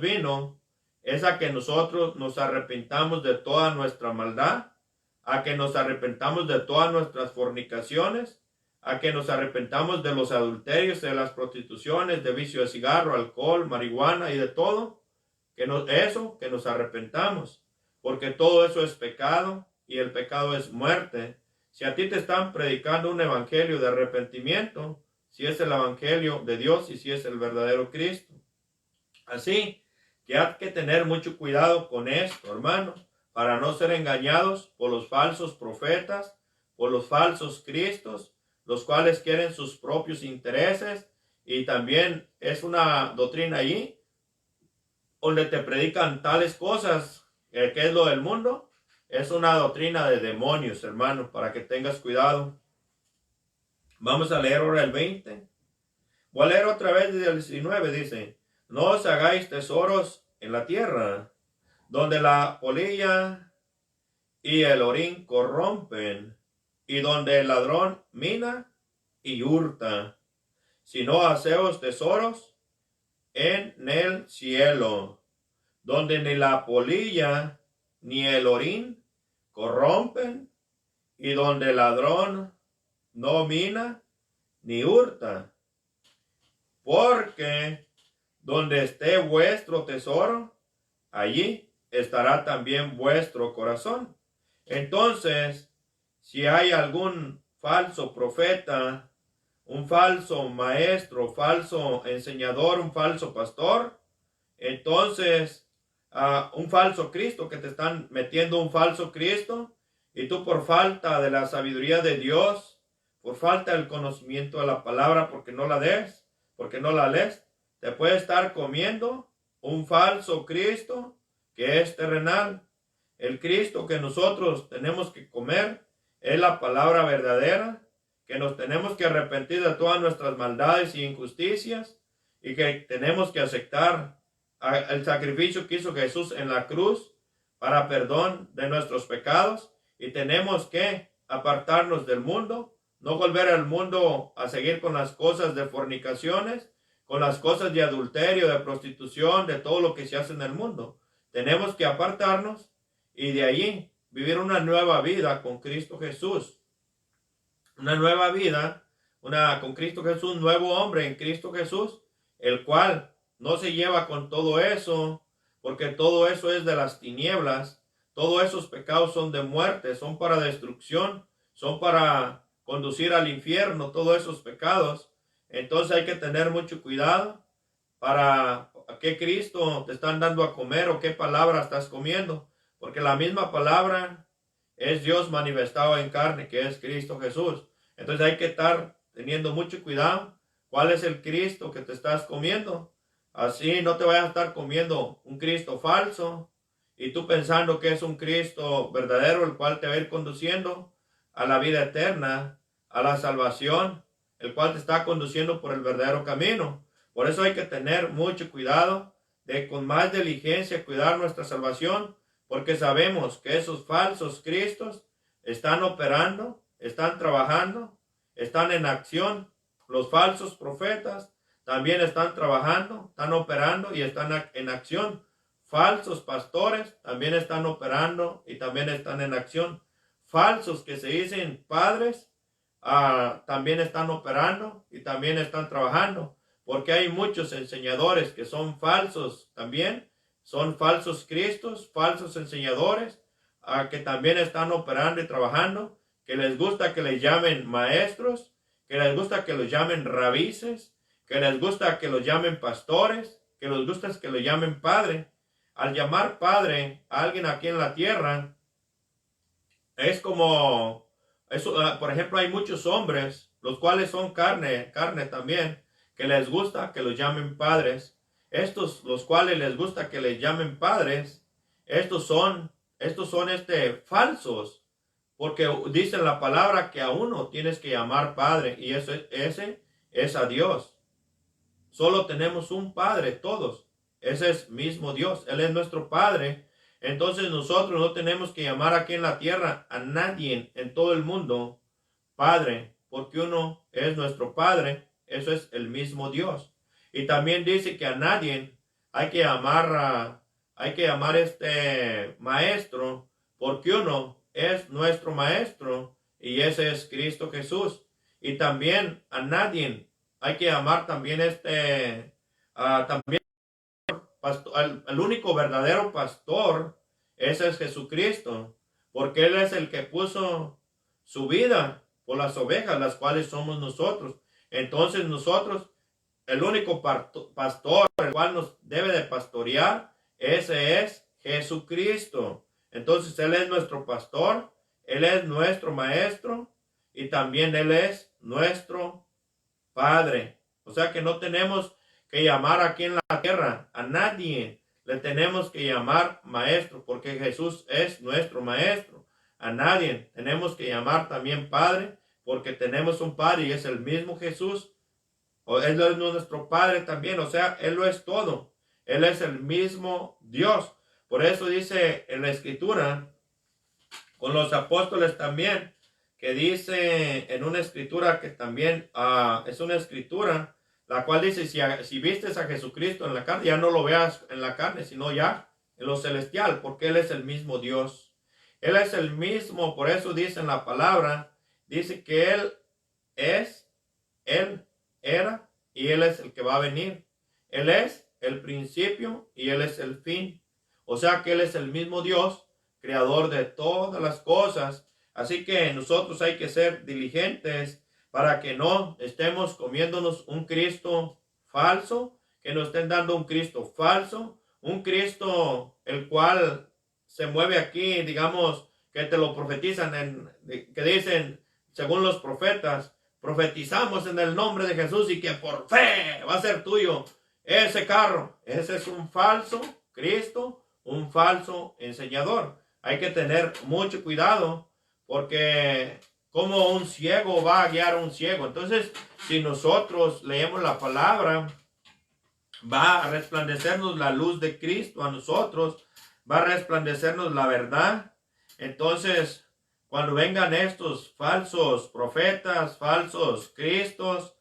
vino es a que nosotros nos arrepintamos de toda nuestra maldad, a que nos arrepentamos de todas nuestras fornicaciones, a que nos arrepentamos de los adulterios, de las prostituciones, de vicio de cigarro, alcohol, marihuana y de todo, que nos arrepentamos, porque todo eso es pecado y el pecado es muerte. Si a ti te están predicando un evangelio de arrepentimiento, si es el evangelio de Dios y si es el verdadero Cristo. Así que hay que tener mucho cuidado con esto, hermanos, para no ser engañados por los falsos profetas, por los falsos cristos, los cuales quieren sus propios intereses. Y también es una doctrina allí donde te predican tales cosas, que es lo del mundo. Es una doctrina de demonios, hermanos, para que tengas cuidado. Vamos a leer ahora el 20. Voy a leer otra vez desde el 19, dice: no os hagáis tesoros en la tierra, donde la polilla y el orín corrompen, y donde el ladrón mina y hurta, sino haceos tesoros en el cielo, donde ni la polilla ni el orín corrompen, y donde el ladrón no mina ni hurta. Porque donde esté vuestro tesoro, allí estará también vuestro corazón. Entonces, si hay algún falso profeta, un falso maestro, falso enseñador, un falso pastor, entonces un falso Cristo, que te están metiendo un falso Cristo, y tú por falta de la sabiduría de Dios, por falta del conocimiento de la palabra, porque no la lees, te puede estar comiendo un falso Cristo que es terrenal. El Cristo que nosotros tenemos que comer es la palabra verdadera, que nos tenemos que arrepentir de todas nuestras maldades y injusticias, y que tenemos que aceptar el sacrificio que hizo Jesús en la cruz para perdón de nuestros pecados, y tenemos que apartarnos del mundo, no volver al mundo a seguir con las cosas de fornicaciones, con las cosas de adulterio, de prostitución, de todo lo que se hace en el mundo. Tenemos que apartarnos y de allí vivir una nueva vida con Cristo Jesús. Una nueva vida, con Cristo Jesús, un nuevo hombre en Cristo Jesús, el cual no se lleva con todo eso, porque todo eso es de las tinieblas. Todos esos pecados son de muerte, son para destrucción, son para conducir al infierno, todos esos pecados. Entonces hay que tener mucho cuidado para qué Cristo te están dando a comer o qué palabra estás comiendo, porque la misma palabra es Dios manifestado en carne, que es Cristo Jesús. Entonces hay que estar teniendo mucho cuidado cuál es el Cristo que te estás comiendo. Así no te vayas a estar comiendo un Cristo falso y tú pensando que es un Cristo verdadero, el cual te va a ir conduciendo a la vida eterna, a la salvación, el cual te está conduciendo por el verdadero camino. Por eso hay que tener mucho cuidado de con más diligencia cuidar nuestra salvación, porque sabemos que esos falsos cristos están operando, están trabajando, están en acción. Los falsos profetas también están trabajando, están operando y están en acción. Falsos pastores también están operando y también están en acción. Falsos que se dicen padres también están operando y también están trabajando. Porque hay muchos enseñadores que son falsos también. Son falsos cristos, falsos enseñadores que también están operando y trabajando. Que les gusta que les llamen maestros, que les gusta que los llamen rabices, que les gusta que los llamen pastores, que les gusta que los llamen padre. Al llamar padre a alguien aquí en la tierra, es como, por ejemplo, hay muchos hombres, los cuales son carne también, que les gusta que los llamen padres. Estos, los cuales les gusta que les llamen padres, estos son falsos, porque dice la palabra que a uno tienes que llamar padre, y ese es a Dios. Solo tenemos un padre todos. Ese es mismo Dios. Él es nuestro padre. Entonces nosotros no tenemos que llamar aquí en la tierra a nadie en todo el mundo padre, porque uno es nuestro padre. Eso es el mismo Dios. Y también dice que a nadie hay que llamar maestro, porque uno es nuestro maestro y ese es Cristo Jesús. Y también a nadie hay que llamar también también el único verdadero pastor, ese es Jesucristo, porque Él es el que puso su vida por las ovejas, las cuales somos nosotros. Entonces nosotros, el único pastor, el cual nos debe de pastorear, ese es Jesucristo. Entonces Él es nuestro pastor, Él es nuestro maestro y también Él es nuestro Padre. O sea que no tenemos que llamar aquí en la tierra a nadie. Le tenemos que llamar maestro porque Jesús es nuestro maestro. A nadie tenemos que llamar también Padre porque tenemos un Padre y es el mismo Jesús. Él es nuestro Padre también. O sea, Él lo es todo. Él es el mismo Dios. Por eso dice en la Escritura, con los apóstoles también, que dice en una escritura que también es una escritura, la cual dice, si vistes a Jesucristo en la carne, ya no lo veas en la carne, sino ya en lo celestial, porque Él es el mismo Dios. Él es el mismo, por eso dice en la palabra, dice que Él era y Él es el que va a venir. Él es el principio y Él es el fin. O sea que Él es el mismo Dios, creador de todas las cosas. Así que nosotros hay que ser diligentes para que no estemos comiéndonos un Cristo falso, que nos estén dando un Cristo falso, un Cristo el cual se mueve aquí, digamos, que te lo profetizan, que dicen, según los profetas, profetizamos en el nombre de Jesús y que por fe va a ser tuyo ese carro. Ese es un falso Cristo, un falso enseñador. Hay que tener mucho cuidado porque como un ciego va a guiar a un ciego. Entonces, si nosotros leemos la palabra, va a resplandecernos la luz de Cristo a nosotros, va a resplandecernos la verdad. Entonces, cuando vengan estos falsos profetas, falsos cristos,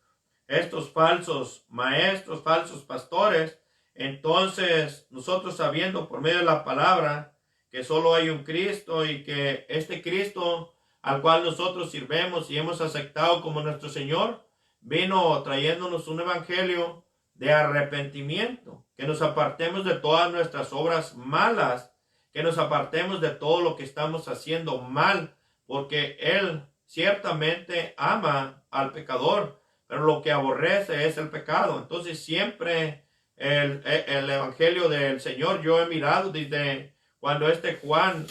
estos falsos maestros, falsos pastores, entonces nosotros sabiendo por medio de la palabra que solo hay un Cristo y que este Cristo al cual nosotros sirvemos y hemos aceptado como nuestro Señor, vino trayéndonos un evangelio de arrepentimiento, que nos apartemos de todas nuestras obras malas, que nos apartemos de todo lo que estamos haciendo mal, porque Él ciertamente ama al pecador, pero lo que aborrece es el pecado. Entonces siempre el evangelio del Señor yo he mirado desde cuando Juan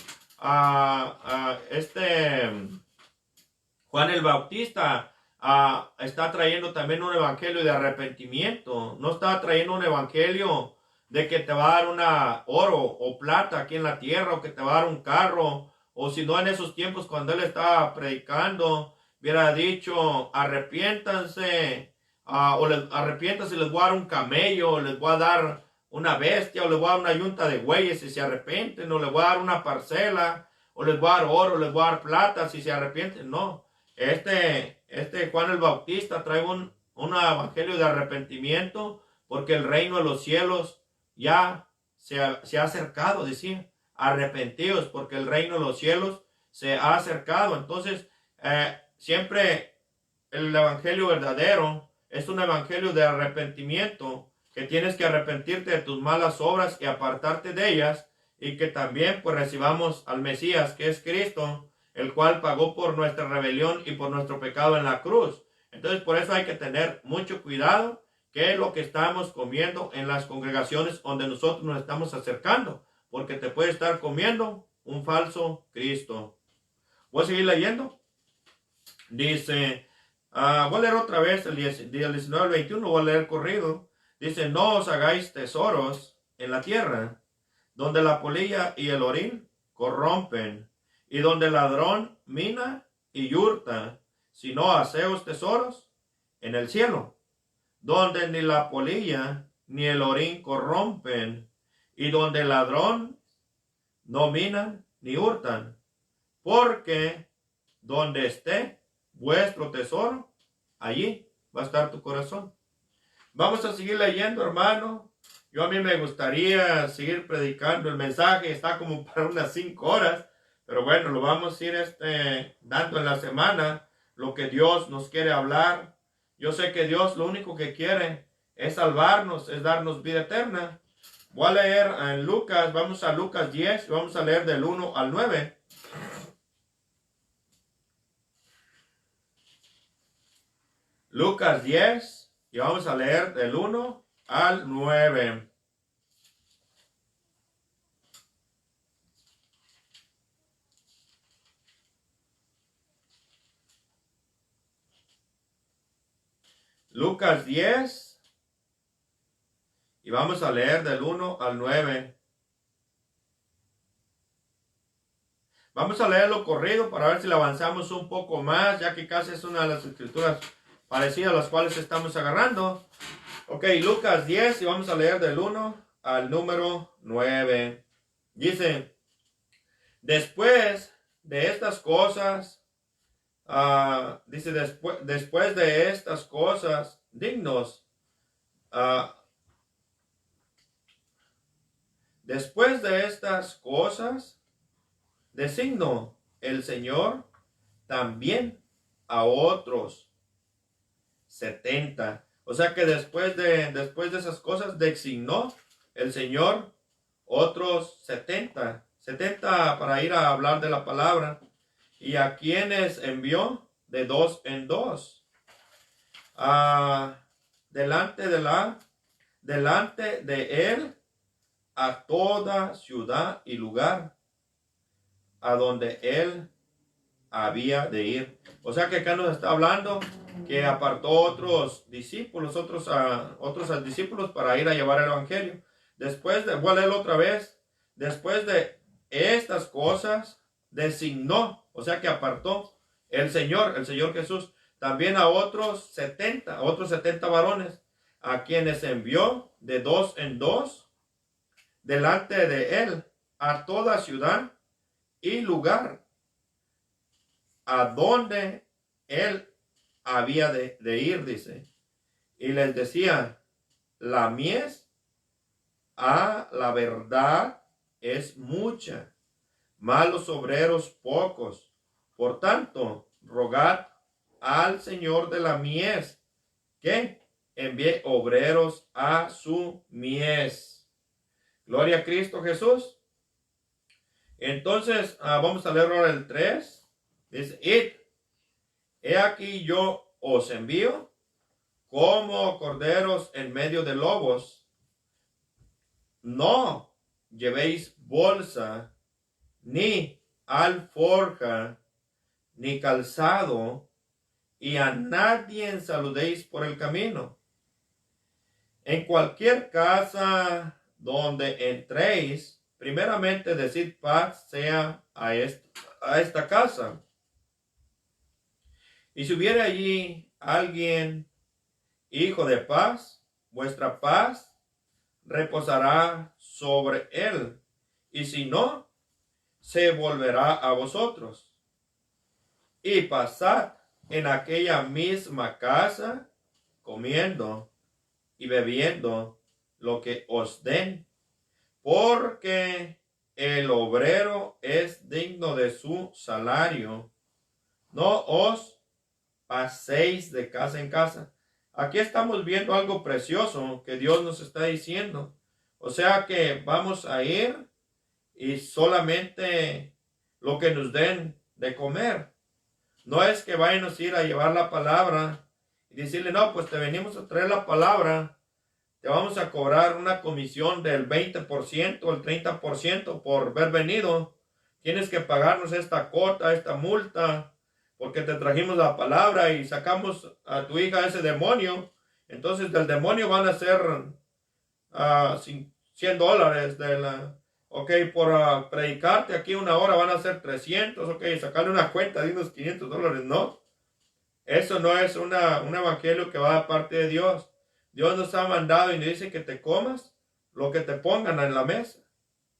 el Bautista está trayendo también un evangelio de arrepentimiento. No está trayendo un evangelio de que te va a dar una oro o plata aquí en la tierra, o que te va a dar un carro, o si no en esos tiempos cuando él estaba predicando, hubiera dicho, arrepiéntanse, arrepiéntanse, les voy a dar un camello, les voy a dar una bestia, o les voy a dar una yunta de bueyes si se arrepienten, o les voy a dar una parcela, o les voy a dar oro, les voy a dar plata si se arrepienten. No, este Juan el Bautista trae un evangelio de arrepentimiento, porque el reino de los cielos ya se ha acercado, decía. Arrepentidos, porque el reino de los cielos se ha acercado. Entonces, siempre el evangelio verdadero es un evangelio de arrepentimiento, que tienes que arrepentirte de tus malas obras y apartarte de ellas, y que también pues recibamos al Mesías, que es Cristo, el cual pagó por nuestra rebelión y por nuestro pecado en la cruz. Entonces, por eso hay que tener mucho cuidado qué es lo que estamos comiendo en las congregaciones donde nosotros nos estamos acercando, porque te puede estar comiendo un falso Cristo. Voy a seguir leyendo. Dice, voy a leer otra vez el 19 al 21, voy a leer corrido. Dice, no os hagáis tesoros en la tierra, donde la polilla y el orín corrompen, y donde el ladrón mina y hurta, sino haceos tesoros en el cielo, donde ni la polilla ni el orín corrompen, y donde el ladrón no minan ni hurtan, porque donde esté vuestro tesoro, allí va a estar tu corazón. Vamos a seguir leyendo, hermano. A mí me gustaría seguir predicando. El mensaje está como para unas 5 horas, pero bueno, lo vamos a ir dando en la semana, lo que Dios nos quiere hablar. Yo sé que Dios lo único que quiere es salvarnos, es darnos vida eterna. Voy a leer en Lucas, vamos a Lucas 10, vamos a leer del 1 al 9. Lucas 10, y vamos a leer del 1 al 9. Lucas 10, y vamos a leer del 1 al 9. Vamos a leerlo corrido para ver si le avanzamos un poco más, ya que casi es una de las escrituras parecidas a las cuales estamos agarrando. Ok, Lucas 10, y vamos a leer del 1 al número 9. Dice, después de estas cosas, dice, después de estas cosas, dignos, después de estas cosas, designó el Señor también a otros 70. O sea que después de esas cosas designó el Señor otros 70 para ir a hablar de la palabra, y a quienes envió de 2 en 2 delante de él a toda ciudad y lugar a donde él había de ir. O sea que acá nos está hablando que apartó otros discípulos, otros discípulos para ir a llevar el evangelio. Voy a leerlo otra vez. Después de estas cosas, designó, o sea que apartó el Señor Jesús, también a otros 70 varones, a quienes envió de 2 en 2 delante de él a toda ciudad y lugar a donde él había de ir, dice. Y les decía, la mies a la verdad es mucha, mas los obreros pocos. Por tanto, rogad al Señor de la mies que envíe obreros a su mies. Gloria a Cristo Jesús. Entonces, vamos a leer ahora el 3. Dice, he aquí yo os envío como corderos en medio de lobos. No llevéis bolsa, ni alforja, ni calzado, y a nadie saludéis por el camino. En cualquier casa donde entréis, primeramente decid paz sea a esta casa. Y si hubiere allí alguien hijo de paz, vuestra paz reposará sobre él. Y si no, se volverá a vosotros. Y pasad en aquella misma casa, comiendo y bebiendo lo que os den, porque el obrero es digno de su salario. No os paséis de casa en casa. Aquí estamos viendo algo precioso que Dios nos está diciendo. O sea que vamos a ir y solamente lo que nos den de comer. No es que vayan a ir a llevar la palabra y decirle, no, pues te venimos a traer la palabra, te vamos a cobrar una comisión del 20% o el 30% por haber venido. Tienes que pagarnos esta cuota, esta multa, porque te trajimos la palabra y sacamos a tu hija ese demonio. Entonces del demonio van a ser $100 de la... Ok, por predicarte aquí una hora van a ser 300. Ok, sacarle una cuenta de unos $500. No, eso no es un evangelio que va de parte de Dios. Dios nos ha mandado y nos dice que te comas lo que te pongan en la mesa.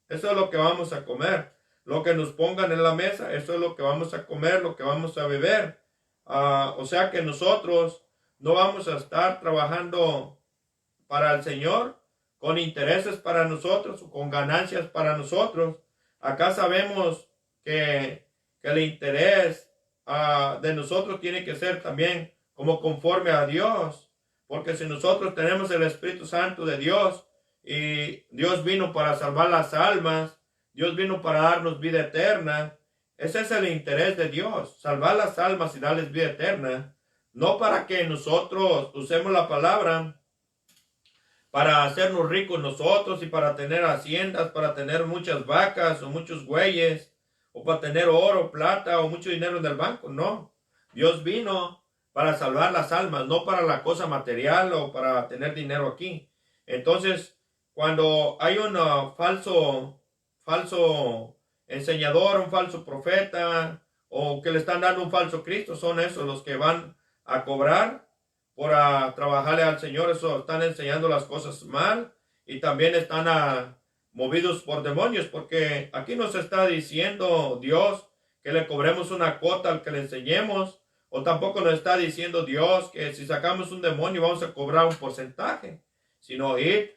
Eso es lo que vamos a comer. Lo que nos pongan en la mesa, eso es lo que vamos a comer, lo que vamos a beber. O sea que nosotros no vamos a estar trabajando para el Señor con intereses para nosotros o con ganancias para nosotros. Acá sabemos que el interés de nosotros tiene que ser también como conforme a Dios, porque si nosotros tenemos el Espíritu Santo de Dios y Dios vino para salvar las almas, Dios vino para darnos vida eterna, ese es el interés de Dios, salvar las almas y darles vida eterna, no para que nosotros usemos la palabra para hacernos ricos nosotros y para tener haciendas, para tener muchas vacas o muchos bueyes, o para tener oro, plata o mucho dinero en el banco. No, Dios vino para salvar las almas, no para la cosa material o para tener dinero aquí. Entonces, cuando hay un falso enseñador, un falso profeta, o que le están dando un falso Cristo, son esos los que van a cobrar por trabajarle al Señor. Eso están enseñando las cosas mal y también están movidos por demonios, porque aquí nos está diciendo Dios que le cobremos una cuota al que le enseñemos, o tampoco nos está diciendo Dios que si sacamos un demonio vamos a cobrar un porcentaje, sino ir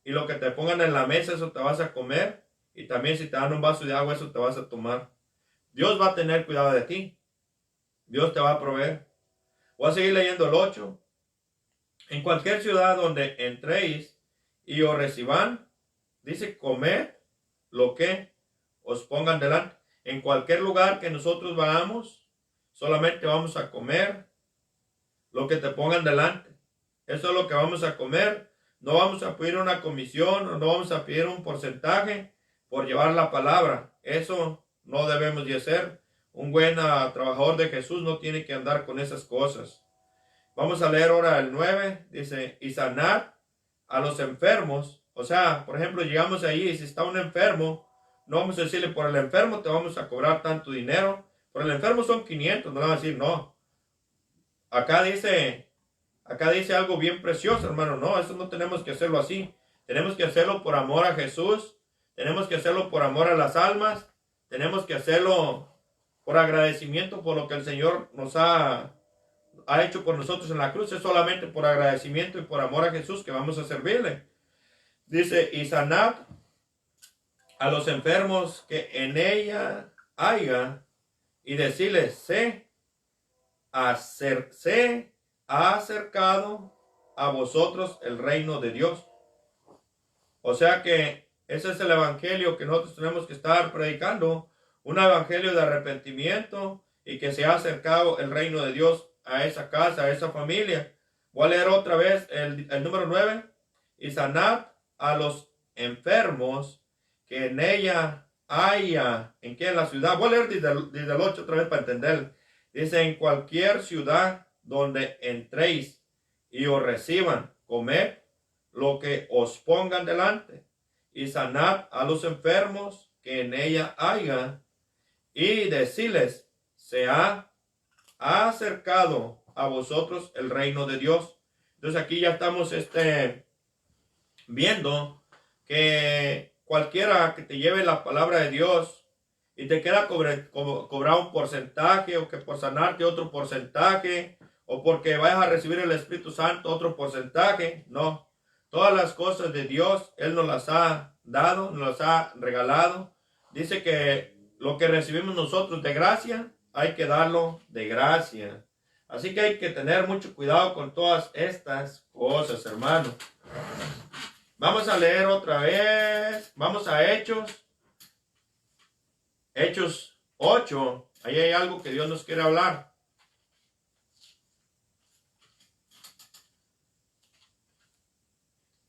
y lo que te pongan en la mesa, eso te vas a comer, y también si te dan un vaso de agua, eso te vas a tomar. Dios va a tener cuidado de ti, Dios te va a proveer. Voy a seguir leyendo el 8. En cualquier ciudad donde entréis y os reciban, dice, comed lo que os pongan delante. En cualquier lugar que nosotros vayamos, solamente vamos a comer lo que te pongan delante. Eso es lo que vamos a comer. No vamos a pedir una comisión o no vamos a pedir un porcentaje por llevar la palabra. Eso no debemos de hacer. Un buen trabajador de Jesús no tiene que andar con esas cosas. Vamos a leer ahora el 9. Dice, y sanar a los enfermos. O sea, por ejemplo, llegamos allí y si está un enfermo, no vamos a decirle, por el enfermo te vamos a cobrar tanto dinero. Por el enfermo son 500. No vamos a decir, no. Acá dice algo bien precioso, hermano. No, eso no tenemos que hacerlo así. Tenemos que hacerlo por amor a Jesús. Tenemos que hacerlo por amor a las almas. Tenemos que hacerlo por agradecimiento por lo que el Señor nos ha hecho por nosotros en la cruz. Es solamente por agradecimiento y por amor a Jesús que vamos a servirle. Dice, y sanad a los enfermos que en ella haya, y decirles, se ha acercado a vosotros el reino de Dios. O sea que ese es el evangelio que nosotros tenemos que estar predicando, un evangelio de arrepentimiento y que se ha acercado el reino de Dios a esa casa, a esa familia. Voy a leer otra vez el número 9. Y sanad a los enfermos que en ella haya. ¿En qué? En la ciudad. Voy a leer desde el 8 otra vez para entender. Dice, en cualquier ciudad donde entréis y os reciban, comed lo que os pongan delante. Y sanad a los enfermos que en ella haya. Y decirles, se ha acercado a vosotros el reino de Dios. Entonces aquí ya estamos viendo que cualquiera que te lleve la palabra de Dios y te queda cobrar un porcentaje, o que por sanarte otro porcentaje, o porque vayas a recibir el Espíritu Santo otro porcentaje. No, todas las cosas de Dios Él nos las ha dado, nos las ha regalado. Dice que lo que recibimos nosotros de gracia, hay que darlo de gracia. Así que hay que tener mucho cuidado con todas estas cosas, hermano. Vamos a leer otra vez. Vamos a Hechos. Hechos 8. Ahí hay algo que Dios nos quiere hablar.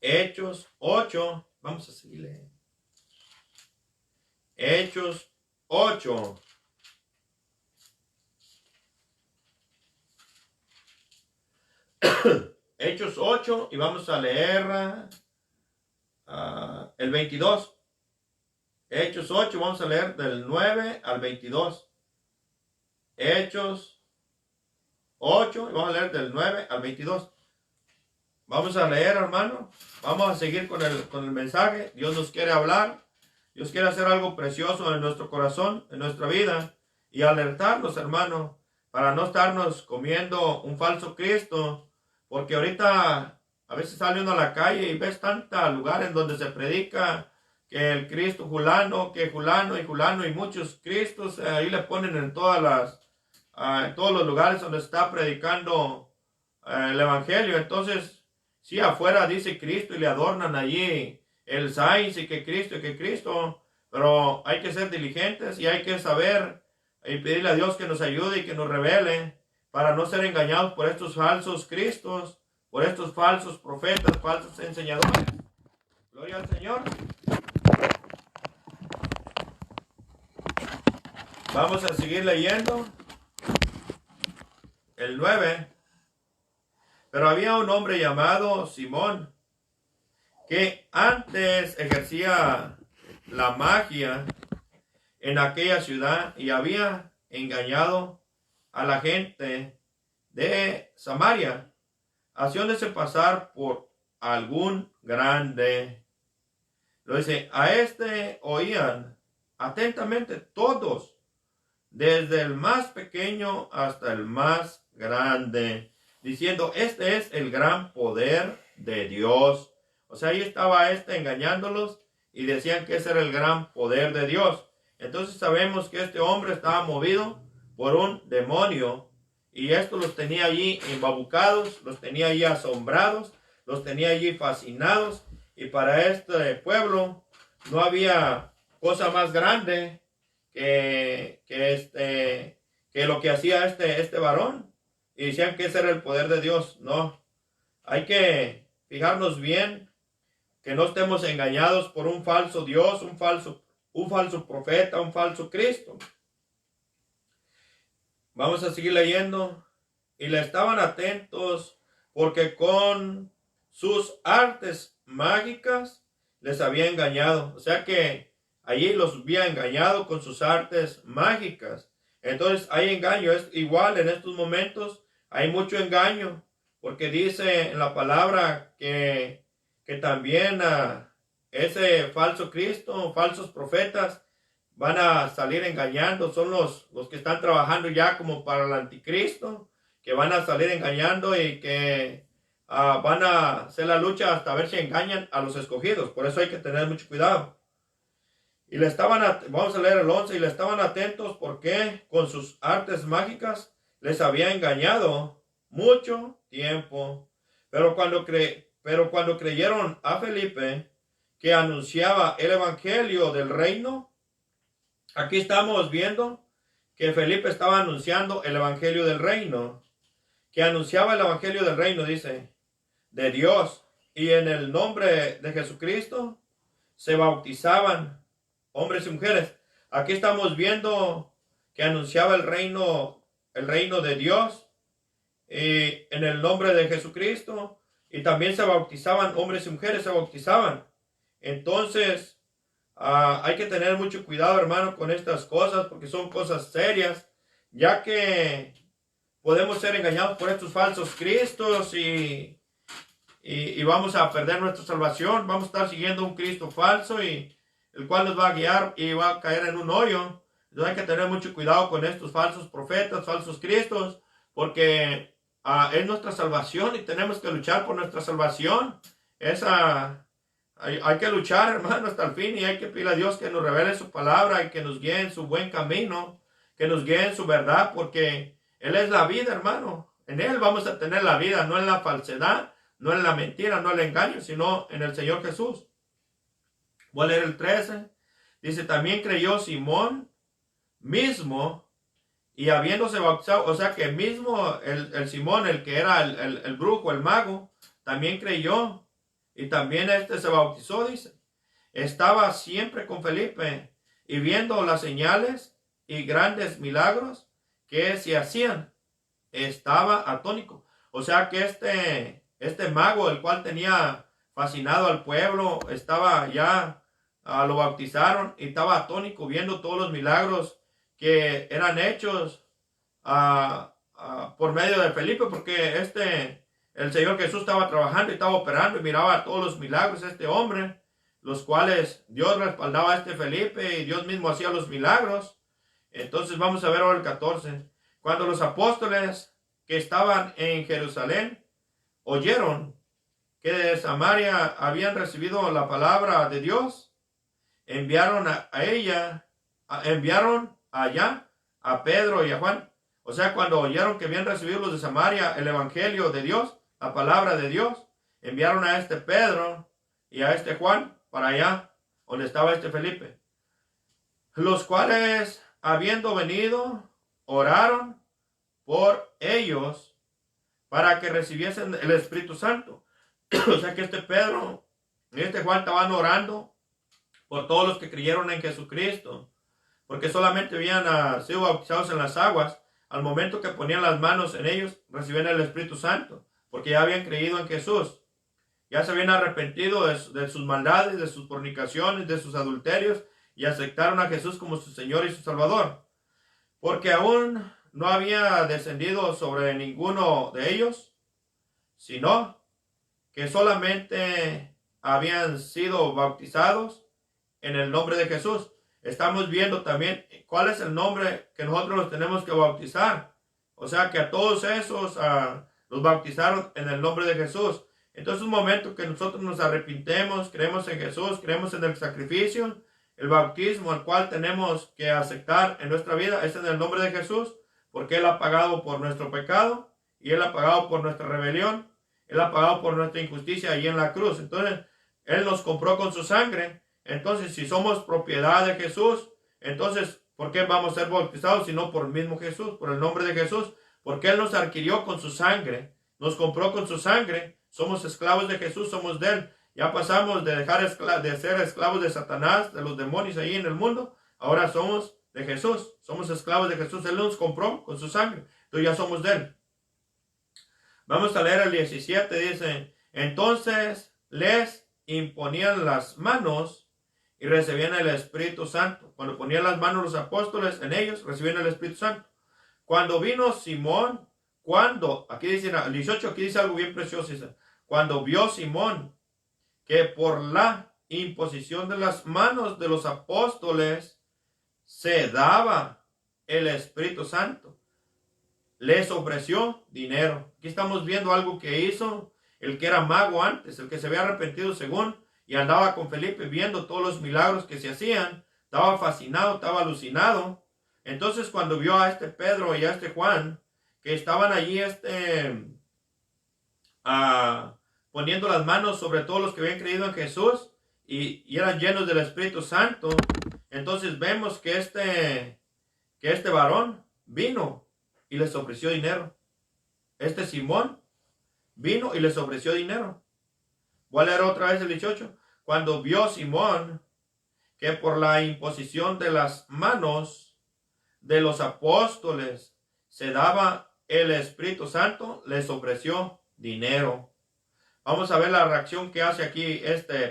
Hechos 8. Vamos a seguirle. Hechos 8. Hechos 8 y vamos a leer el 22. Hechos 8, vamos a leer del 9 al 22. Hechos 8 y vamos a leer del 9 al 22. Vamos a leer, hermano. Vamos a seguir con el mensaje. Dios nos quiere hablar. Dios quiere hacer algo precioso en nuestro corazón, en nuestra vida, y alertarnos, hermano, para no estarnos comiendo un falso Cristo, porque ahorita a veces sale uno a la calle y ves tantos lugares donde se predica que el Cristo fulano, que fulano y muchos Cristos, ahí le ponen en en todos los lugares donde está predicando el Evangelio. Entonces, sí, afuera dice Cristo y le adornan allí el sign y que Cristo, pero hay que ser diligentes y hay que saber y pedirle a Dios que nos ayude y que nos revele para no ser engañados por estos falsos Cristos, por estos falsos profetas, falsos enseñadores. Gloria al Señor. Vamos a seguir leyendo el 9. Pero había un hombre llamado Simón, que antes ejercía la magia en aquella ciudad y había engañado a la gente de Samaria, haciéndose pasar por algún grande. Lo dice, a este oían atentamente todos, desde el más pequeño hasta el más grande, diciendo, este es el gran poder de Dios. O sea, ahí estaba engañándolos y decían que ese era el gran poder de Dios. Entonces sabemos que este hombre estaba movido por un demonio y esto los tenía allí embabucados, los tenía allí asombrados, los tenía allí fascinados, y para este pueblo no había cosa más grande que lo que hacía este varón, y decían que ese era el poder de Dios. No, hay que fijarnos bien que no estemos engañados por un falso Dios, un falso profeta, un falso Cristo. Vamos a seguir leyendo. Y le estaban atentos porque con sus artes mágicas les había engañado. O sea que allí los había engañado con sus artes mágicas. Entonces hay engaño. Es igual en estos momentos. Hay mucho engaño. Porque dice en la palabra que también ese falso Cristo, falsos profetas, van a salir engañando. Son los que están trabajando ya como para el anticristo, que van a salir engañando y que van a hacer la lucha hasta ver si engañan a los escogidos. Por eso hay que tener mucho cuidado. Y vamos a leer el 11, y le estaban atentos porque con sus artes mágicas les había engañado mucho tiempo. Pero cuando creyeron a Felipe, que anunciaba el evangelio del reino, aquí estamos viendo que Felipe estaba anunciando el evangelio del reino, que anunciaba el evangelio del reino, dice, de Dios, y en el nombre de Jesucristo se bautizaban hombres y mujeres. Aquí estamos viendo que anunciaba el reino de Dios, y en el nombre de Jesucristo. Y también se bautizaban, hombres y mujeres se bautizaban. Entonces, hay que tener mucho cuidado, hermano, con estas cosas, porque son cosas serias, ya que podemos ser engañados por estos falsos cristos y vamos a perder nuestra salvación. Vamos a estar siguiendo un Cristo falso, y el cual nos va a guiar y va a caer en un hoyo. Entonces hay que tener mucho cuidado con estos falsos profetas, falsos cristos, porque es nuestra salvación y tenemos que luchar por nuestra salvación. Hay que luchar, hermano, hasta el fin, y hay que pedirle a Dios que nos revele su palabra y que nos guíe en su buen camino, que nos guíe en su verdad, porque Él es la vida, hermano. En Él vamos a tener la vida, no en la falsedad, no en la mentira, no en el engaño, sino en el Señor Jesús. Voy a leer el 13. Dice, también creyó Simón mismo, y habiéndose bautizado, o sea que mismo el Simón, el que era el brujo, el mago, también creyó, y también se bautizó, dice. Estaba siempre con Felipe, y viendo las señales y grandes milagros que se hacían, estaba atónico. O sea que este mago, el cual tenía fascinado al pueblo, estaba ya, lo bautizaron, y estaba atónico viendo todos los milagros que eran hechos por medio de Felipe, porque el Señor Jesús estaba trabajando y estaba operando y miraba todos los milagros de este hombre, los cuales Dios respaldaba a Felipe, y Dios mismo hacía los milagros. Entonces vamos a ver ahora el 14. Cuando los apóstoles que estaban en Jerusalén oyeron que de Samaria habían recibido la palabra de Dios, enviaron enviaron allá a Pedro y a Juan. O sea, cuando oyeron que habían recibido los de Samaria el evangelio de Dios, la palabra de Dios, enviaron a Pedro y a Juan para allá donde estaba Felipe, los cuales, habiendo venido, oraron por ellos para que recibiesen el Espíritu Santo. O sea que Pedro y Juan estaban orando por todos los que creyeron en Jesucristo, porque solamente habían sido bautizados en las aguas. Al momento que ponían las manos en ellos, recibían el Espíritu Santo, porque ya habían creído en Jesús. Ya se habían arrepentido de sus maldades, de sus fornicaciones, de sus adulterios, y aceptaron a Jesús como su Señor y su Salvador. Porque aún no había descendido sobre ninguno de ellos, sino que solamente habían sido bautizados en el nombre de Jesús. Estamos viendo también cuál es el nombre que nosotros los tenemos que bautizar. O sea que a todos esos los bautizaron en el nombre de Jesús. Entonces, un momento que nosotros nos arrepintemos, creemos en Jesús, creemos en el sacrificio, el bautismo al cual tenemos que aceptar en nuestra vida es en el nombre de Jesús, porque Él ha pagado por nuestro pecado, y Él ha pagado por nuestra rebelión, Él ha pagado por nuestra injusticia allí en la cruz. Entonces, Él nos compró con su sangre. Entonces, si somos propiedad de Jesús, entonces, ¿por qué vamos a ser bautizados si no por el mismo Jesús, por el nombre de Jesús? Porque Él nos adquirió con su sangre, nos compró con su sangre. Somos esclavos de Jesús, somos de Él. Ya pasamos de de ser esclavos de Satanás, de los demonios ahí en el mundo. Ahora somos de Jesús, somos esclavos de Jesús. Él nos compró con su sangre, entonces ya somos de Él. Vamos a leer el 17, dice, entonces les imponían las manos y recibían el Espíritu Santo. Cuando ponían las manos los apóstoles en ellos, recibían el Espíritu Santo. Cuando vino Simón, aquí dice el 18, aquí dice algo bien precioso, dice, cuando vio Simón que por la imposición de las manos de los apóstoles se daba el Espíritu Santo, les ofreció dinero. Aquí estamos viendo algo que hizo el que era mago antes, el que se había arrepentido según, y andaba con Felipe viendo todos los milagros que se hacían. Estaba fascinado, estaba alucinado. Entonces, cuando vio a Pedro y a Juan, que estaban allí poniendo las manos sobre todos los que habían creído en Jesús y eran llenos del Espíritu Santo, entonces vemos que este varón vino y les ofreció dinero. Simón vino y les ofreció dinero. Voy a leer otra vez el 18. Cuando vio Simón que por la imposición de las manos de los apóstoles se daba el Espíritu Santo, les ofreció dinero. Vamos a ver la reacción que hace aquí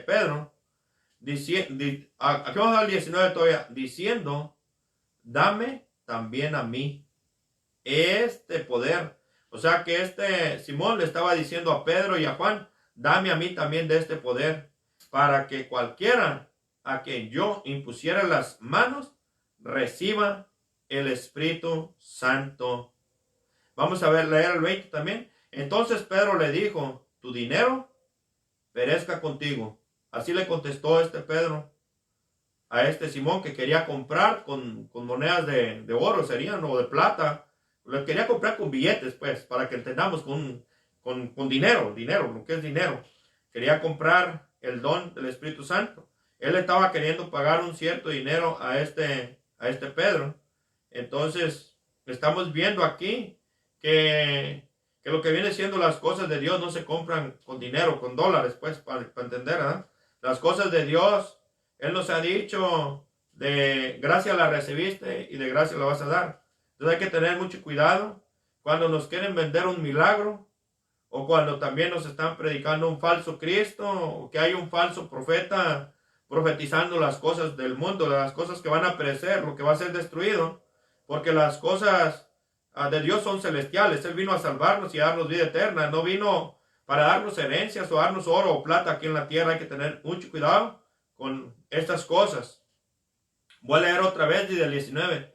Pedro. Aquí vamos al 19 todavía. Diciendo, dame también a mí este poder. O sea que Simón le estaba diciendo a Pedro y a Juan, dame a mí también de este poder, para que cualquiera a quien yo impusiera las manos, reciba el Espíritu Santo. Vamos a leer el 20 también. Entonces Pedro le dijo, tu dinero perezca contigo. Así le contestó Pedro a Simón, que quería comprar con monedas de oro, serían, o de plata. Le quería comprar con billetes, pues, para que entendamos, con dinero, lo que es dinero. Quería comprar el don del Espíritu Santo. Él estaba queriendo pagar un cierto dinero a Pedro. Entonces, estamos viendo aquí que lo que viene siendo las cosas de Dios no se compran con dinero, con dólares, pues, para entender, ¿eh? Las cosas de Dios, Él nos ha dicho, de gracia la recibiste y de gracia la vas a dar. Entonces hay que tener mucho cuidado cuando nos quieren vender un milagro, o cuando también nos están predicando un falso Cristo, o que hay un falso profeta profetizando las cosas del mundo, las cosas que van a perecer, lo que va a ser destruido, porque las cosas de Dios son celestiales. Él vino a salvarnos y a darnos vida eterna, no vino para darnos herencias o darnos oro o plata aquí en la tierra. Hay que tener mucho cuidado con estas cosas. Voy a leer otra vez desde el 19.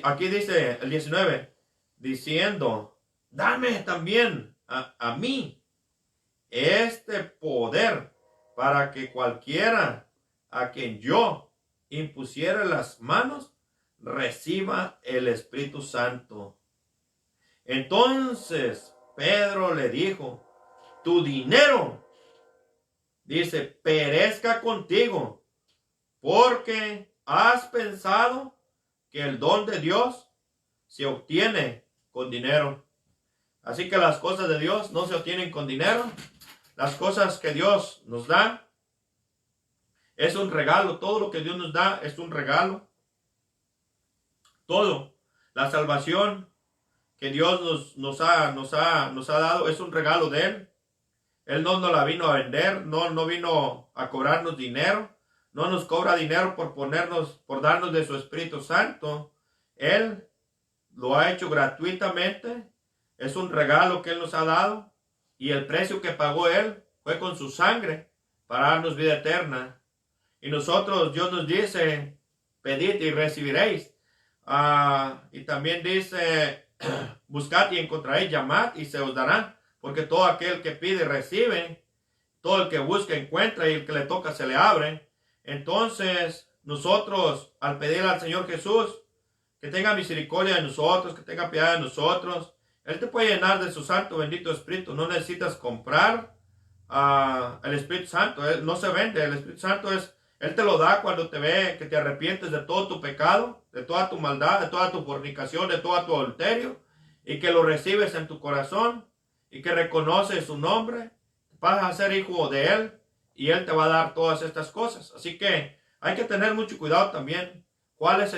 Aquí dice el 19, diciendo, dame también a mí este poder para que cualquiera a quien yo impusiera las manos reciba el Espíritu Santo. Entonces Pedro le dijo, tu dinero, dice, perezca contigo, porque has pensado que el don de Dios se obtiene con dinero. Así que las cosas de Dios no se obtienen con dinero. Las cosas que Dios nos da es un regalo. Todo lo que Dios nos da es un regalo. Todo. La salvación que Dios nos ha dado es un regalo de Él. Él no nos la vino a vender, no vino a cobrarnos dinero. No nos cobra dinero por darnos de su Espíritu Santo. Él lo ha hecho gratuitamente. Es un regalo que Él nos ha dado. Y el precio que pagó Él fue con su sangre para darnos vida eterna. Y nosotros, Dios nos dice, pedid y recibiréis. Y también dice, buscad y encontraréis, llamad y se os dará. Porque todo aquel que pide recibe. Todo el que busca encuentra y el que le toca se le abre. Entonces, nosotros, al pedir al Señor Jesús que tenga misericordia de nosotros, que tenga piedad de nosotros, Él te puede llenar de su santo bendito Espíritu. No necesitas comprar el Espíritu Santo. Él no se vende. El Espíritu Santo Él te lo da cuando te ve que te arrepientes de todo tu pecado, de toda tu maldad, de toda tu fornicación, de todo tu adulterio, y que lo recibes en tu corazón y que reconoces su nombre. Vas a ser hijo de Él. Y Él te va a dar todas estas cosas. Así que hay que tener mucho cuidado también. ¿Cuál es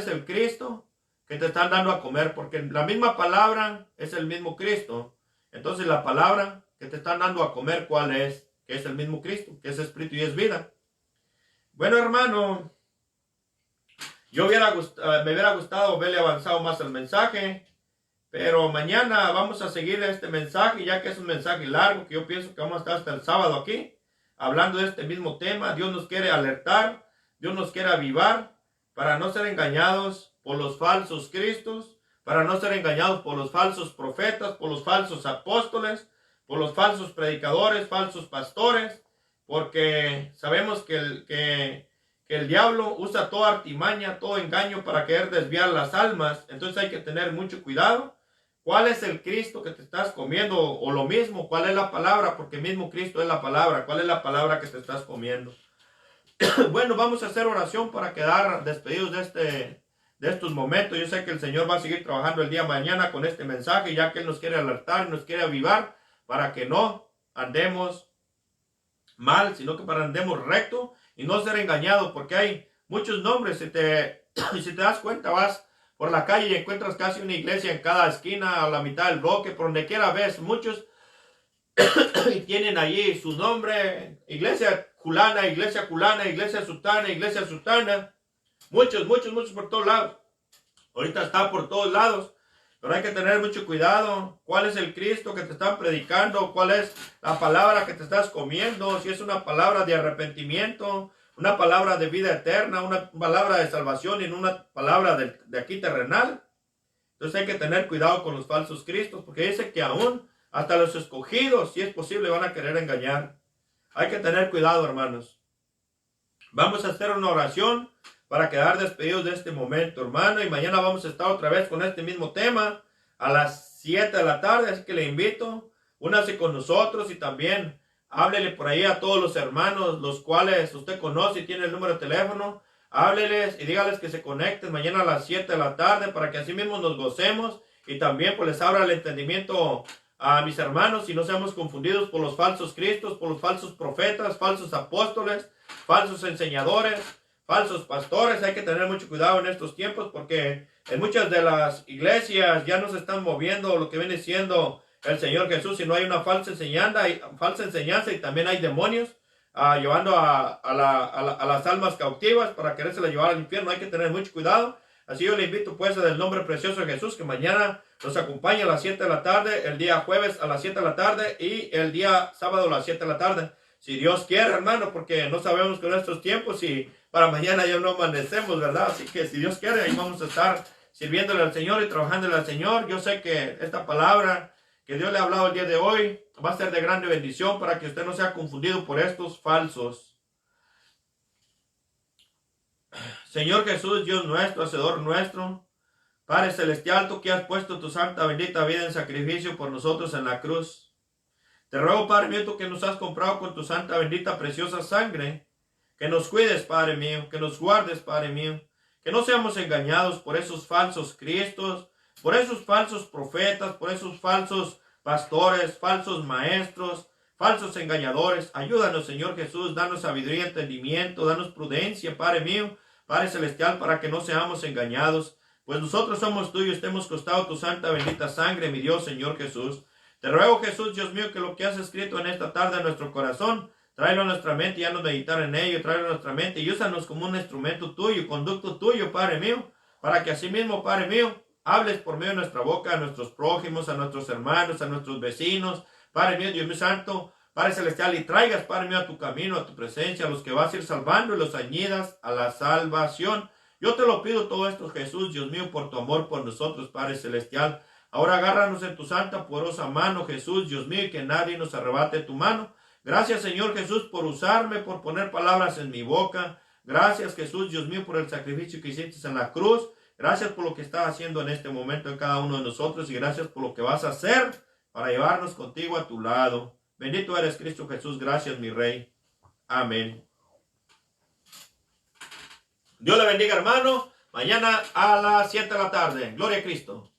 el Cristo que te están dando a comer? Porque la misma palabra es el mismo Cristo. Entonces la palabra que te están dando a comer, ¿cuál es? Que es el mismo Cristo, que es Espíritu y es vida. Bueno, hermano, me hubiera gustado verle avanzado más el mensaje. Pero mañana vamos a seguir este mensaje, ya que es un mensaje largo, que yo pienso que vamos a estar hasta el sábado aquí, hablando de este mismo tema. Dios nos quiere alertar, Dios nos quiere avivar, para no ser engañados por los falsos cristos, para no ser engañados por los falsos profetas, por los falsos apóstoles, por los falsos predicadores, falsos pastores, porque sabemos que el diablo usa toda artimaña, todo engaño para querer desviar las almas. Entonces hay que tener mucho cuidado. ¿Cuál es el Cristo que te estás comiendo? O lo mismo, ¿cuál es la palabra? Porque mismo Cristo es la palabra. ¿Cuál es la palabra que te estás comiendo? Bueno, vamos a hacer oración para quedar despedidos de estos momentos. Yo sé que el Señor va a seguir trabajando el día de mañana con este mensaje, ya que Él nos quiere alertar, nos quiere avivar, para que no andemos mal, sino que para andemos recto y no ser engañados, porque hay muchos nombres. Si te das cuenta, vas por la calle y encuentras casi una iglesia en cada esquina, a la mitad del bloque, por donde quiera ves muchos y tienen allí su nombre: iglesia culana, iglesia culana, iglesia sultana, muchos por todos lados. Ahorita está por todos lados, pero hay que tener mucho cuidado. ¿Cuál es el Cristo que te están predicando? ¿Cuál es la palabra que te estás comiendo? Si es una palabra de arrepentimiento, una palabra de vida eterna, una palabra de salvación y no una palabra de aquí terrenal. Entonces hay que tener cuidado con los falsos cristos, porque dice que aún hasta los escogidos, si es posible, van a querer engañar. Hay que tener cuidado, hermanos. Vamos a hacer una oración para quedar despedidos de este momento, hermano, y mañana vamos a estar otra vez con este mismo tema a las 7 de la tarde, así que le invito, únase con nosotros y también háblele por ahí a todos los hermanos, los cuales usted conoce y tiene el número de teléfono, hábleles y dígales que se conecten mañana a las 7 de la tarde para que así mismo nos gocemos y también pues les abra el entendimiento a mis hermanos y no seamos confundidos por los falsos cristos, por los falsos profetas, falsos apóstoles, falsos enseñadores, falsos pastores. Hay que tener mucho cuidado en estos tiempos porque en muchas de las iglesias ya no se están moviendo lo que viene siendo el Señor Jesús, sino hay una falsa enseñanza y también hay demonios llevando a las almas cautivas para querérselas llevar al infierno. Hay que tener mucho cuidado. Así yo le invito pues en el nombre precioso de Jesús que mañana nos acompañe a las 7 de la tarde, el día jueves a las 7 de la tarde y el día sábado a las 7 de la tarde. Si Dios quiere, hermano, porque no sabemos con estos tiempos y para mañana ya no amanecemos, ¿verdad? Así que si Dios quiere, ahí vamos a estar sirviéndole al Señor y trabajándole al Señor. Yo sé que esta palabra que Dios le ha hablado el día de hoy va a ser de grande bendición para que usted no sea confundido por estos falsos. Señor Jesús, Dios nuestro, Hacedor nuestro, Padre Celestial, tú que has puesto tu santa bendita vida en sacrificio por nosotros en la cruz. Te ruego, Padre mío, tú que nos has comprado con tu santa bendita preciosa sangre, que nos cuides, Padre mío, que nos guardes, Padre mío, que no seamos engañados por esos falsos cristos, por esos falsos profetas, por esos falsos pastores, falsos maestros, falsos engañadores. Ayúdanos, Señor Jesús, danos sabiduría y entendimiento, danos prudencia, Padre mío, Padre Celestial, para que no seamos engañados, pues nosotros somos tuyos, te hemos costado tu santa bendita sangre, mi Dios, Señor Jesús. Te ruego, Jesús, Dios mío, que lo que has escrito en esta tarde en nuestro corazón, tráelo a nuestra mente y haznos meditar en ello, tráelo a nuestra mente y úsanos como un instrumento tuyo, conducto tuyo, Padre mío, para que así mismo, Padre mío, hables por medio de nuestra boca a nuestros prójimos, a nuestros hermanos, a nuestros vecinos, Padre mío, Dios mío santo, Padre Celestial, y traigas, Padre mío, a tu camino, a tu presencia, a los que vas a ir salvando y los añidas a la salvación. Yo te lo pido todo esto, Jesús, Dios mío, por tu amor por nosotros, Padre Celestial. Ahora agárranos en tu santa, poderosa mano, Jesús, Dios mío, y que nadie nos arrebate tu mano. Gracias, Señor Jesús, por usarme, por poner palabras en mi boca. Gracias, Jesús, Dios mío, por el sacrificio que hiciste en la cruz. Gracias por lo que estás haciendo en este momento en cada uno de nosotros y gracias por lo que vas a hacer para llevarnos contigo a tu lado. Bendito eres, Cristo Jesús. Gracias, mi Rey. Amén. Dios le bendiga, hermano. Mañana a las 7 de la tarde. Gloria a Cristo.